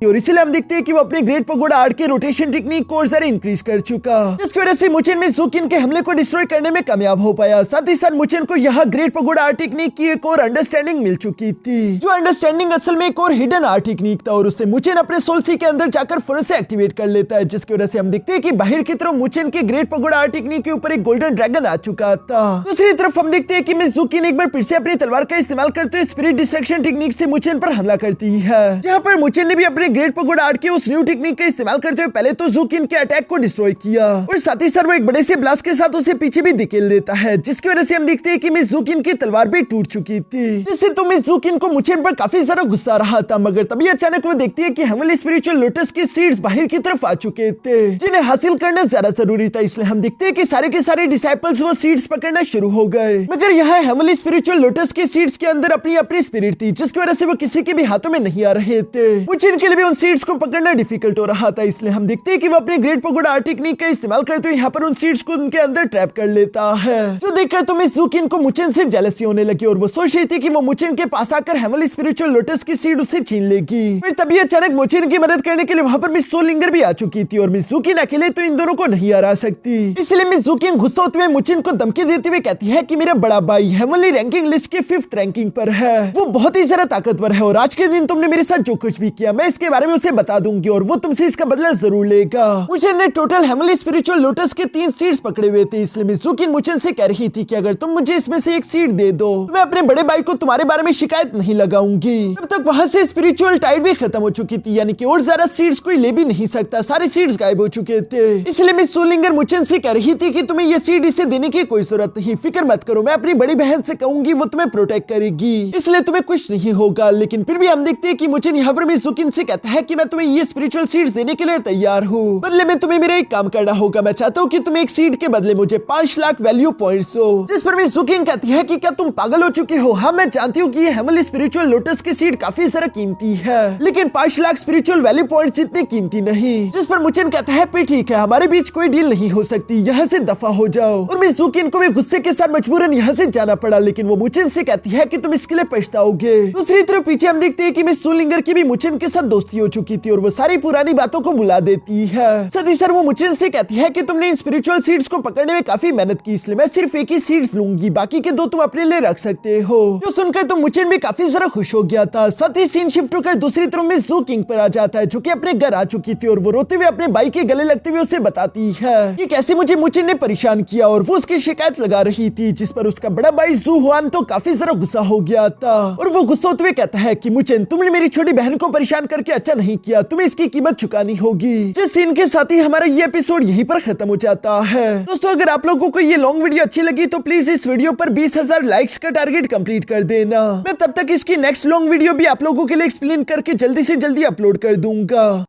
और इसीलिए हम देखते हैं कि वो अपने ग्रेट पगोडा आर्ट के रोटेशन टेक्निक को और ज्यादा इंक्रीज कर चुका, जिसकी वजह से मुचिन में ज़ूकिन के हमले को डिस्ट्रॉय करने में कामयाब हो पाया। साथ ही साथ मुचिन को यहाँ ग्रेट पगोडा आर्ट टेक्निक की एक और अंडरस्टैंडिंग मिल चुकी थी, जो अंडरस्टैंडिंग असल में एक और हिडन आर्ट टेक्निक था और उससे मुचिन अपने सोल सी के अंदर जाकर फिर से एक्टिवेट कर लेता है, जिसकी वजह से हम देखते हैं कि बाहर की तरफ मुचिन के ग्रेट पगोडा आर्ट टेक्निक के ऊपर एक गोल्डन ड्रैगन आ चुका था। दूसरी तरफ हम देखते हैं कि मिस ज़ूकिन एक बार फिर से अपनी तलवार का इस्तेमाल करते हुए स्पिरिट डिस्ट्रक्शन टेक्निक से मुचिन पर हमला करती है, जहाँ पर मुचिन ने भी अपने ग्रेट पगोडा आर्ट उस न्यू टेक्निक का इस्तेमाल करते हुए पहले तो ज़ूकिन के अटैक को डिस्ट्रॉय किया और साथ ही वो एक बड़े से ब्लास्ट के साथ उसे पीछे भी धकेल देता है, जिसकी वजह से हम देखते हैं कि मिस ज़ूकिन की तलवार भी टूट चुकी थी, जिससे तो मिस ज़ूकिन को मुचिन पर काफी ज्यादा गुस्सा आ रहा था। मगर तभी अचानक वो देखती है कि हेवनली स्पिरिचुअल लोटस के सीड्स बाहर की तरफ आ चुके थे, जिन्हें हासिल करना ज्यादा जरूरी था। इसलिए हम देखते हैं कि सारे के सारे डिसाइपल्स वो सीड्स पकड़ना शुरू हो गए, मगर यहाँ हेवनली स्पिरिचुअल लोटस के सीड्स के अंदर अपनी अपनी स्पिरिट थी, जिसकी वजह से वो किसी के भी हाथों में नहीं आ रहे थे। मुचिन के लिए भी उन सीड्स को पकड़ना डिफिकल्ट हो रहा था, इसलिए हम देखते हैं कि वो अपने ग्रेट पगोडा आर्ट टेक्निक का इस्तेमाल करते हुए यहाँ पर उन सीड्स को उनके अंदर ट्रैप कर लेता है, जो देखकर तो मिस ज़ूकिन को मुचिन से जेलसी होने लगी और वो सोच रही थी कि वो मुचिन के पास आकर हेवनली स्पिरिचुअल लोटस की सीड उससे छीन लेगी। फिर तभी अचानक मुचिन की मदद करने के लिए वहां पर मिस सोलिंगर भी आ चुकी थी और मिस ज़ूकिन अकेले तो इन दोनों को नहीं हरा सकती, इसलिए मिस ज़ूकिन गुस्सा होते हुए मुचिन को धमकी देते हुए कहती है कि मेरा बड़ा भाई हेवनली रैंकिंग लिस्ट के 5th रैंकिंग पर है, वो बहुत ही ज्यादा ताकतवर है और आज के दिन तुमने मेरे साथ जो कुछ भी किया मैं इसके बारे में उसे बता दूंगी और वो तुमसे इसका बदला जरूर लेगा। मुचिन ने टोटल हेवनली स्पिरिचुअल लोटस के 3 सीड्स पकड़े हुए थे, इसलिए मिस ज़ूकिन मुचिन से कह रही थी कि अगर तुम मुझे इसमें से एक सीड दे दो तो मैं अपने बड़े भाई को तुम्हारे बारे में शिकायत नहीं लगाऊंगी। तब तक वहां से स्पिरिचुअल टाइड भी खत्म हो चुकी थी, यानी कि और ज्यादा सीड्स कोई ले भी नहीं सकता, सारे सीड्स गायब हो चुके थे। इसलिए मिस सोलिंगर मुचिन से कह रही थी कि तुम्हें ये सीड इसे देने की कोई जरूरत नहीं, फिक्र मत करो, मैं अपनी बड़ी बहन से कहूंगी, वो तुम्हें प्रोटेक्ट करेगी, इसलिए तुम्हें कुछ नहीं होगा। लेकिन फिर भी हम देखते हैं कि मुचिन यहाँ पर मिस ज़ूकिन से कहता है कि मैं तुम्हें ये स्पिरिचुअल सीड्स देने के लिए तैयार हूँ, बदले में तुम्हें मेरा एक काम करना होगा, मैं चाहता हूँ कि तुम एक सीड के बदले मुझे 5 लाख वैल्यू पॉइंट्स दो। जिस पर मिस ज़ूकिन कहती है कि क्या तुम पागल हो चुके हो, हाँ मैं जानती हूँ कि ये हेवनली स्पिरिचुअल लोटस की सीड काफी ज्यादा कीमती है, लेकिन 5 लाख स्पिरिचुअल वैल्यू पॉइंट्स इतनी कीमती नहीं। जिस पर मुचिन कहता है फिर ठीक है, हमारे बीच कोई डील नहीं हो सकती, यहाँ से दफा हो जाओ। और मिस ज़ूकिन को भी गुस्से के साथ मजबूरन यहाँ से जाना पड़ा, लेकिन वो मुचिन से कहती है कि तुम इसके लिए पछताओगे। दूसरी तरफ पीछे हम देखते हैं कि मिस सोलिंगर की भी मुचिन के साथ दोस्ती हो चुकी थी और वो सारी पुरानी बातों को भुला देती है। साथ ही सर वो मुचिन से कहती है कि तुमने इन स्पिरिचुअल सीड्स को पकड़ने में काफी मेहनत की, इसलिए मैं सिर्फ एक ही सीड्स लूंगी, बाकी के 2 तुम अपने लिए रख सकते हो। जो सुनकर तो मुचिन भी काफी ज्यादा खुश हो गया था। साथ ही सीन शिफ्ट होकर दूसरी तरफ में ज़ूकिन पर आ जाता है, जो कि अपने घर आ चुकी थी और वो रोते हुए अपने भाई के गले लगते हुए उसे बताती है कि कैसे मुझे मुचिन ने परेशान किया और वो उसकी शिकायत लगा रही थी, जिस पर उसका बड़ा भाई ज़ू हुआन तो काफी ज्यादा गुस्सा हो गया था और वो गुस्सा होते हुए कहता है कि मुचिन तुमने मेरी छोटी बहन को परेशान करके अच्छा नहीं किया, तुम्हें इसकी कीमत चुकानी होगी। जिस सीन के साथ ही हमारा ये एपिसोड यहीं पर खत्म हो जाता है। दोस्तों अगर आप लोगों को ये लॉन्ग वीडियो अच्छी लगी तो प्लीज इस वीडियो पर 20,000 लाइक्स का टारगेट कंप्लीट कर देना। मैं तब तक इसकी नेक्स्ट लॉन्ग वीडियो भी आप लोगों के लिए एक्सप्लेन करके जल्दी से जल्दी अपलोड कर दूंगा।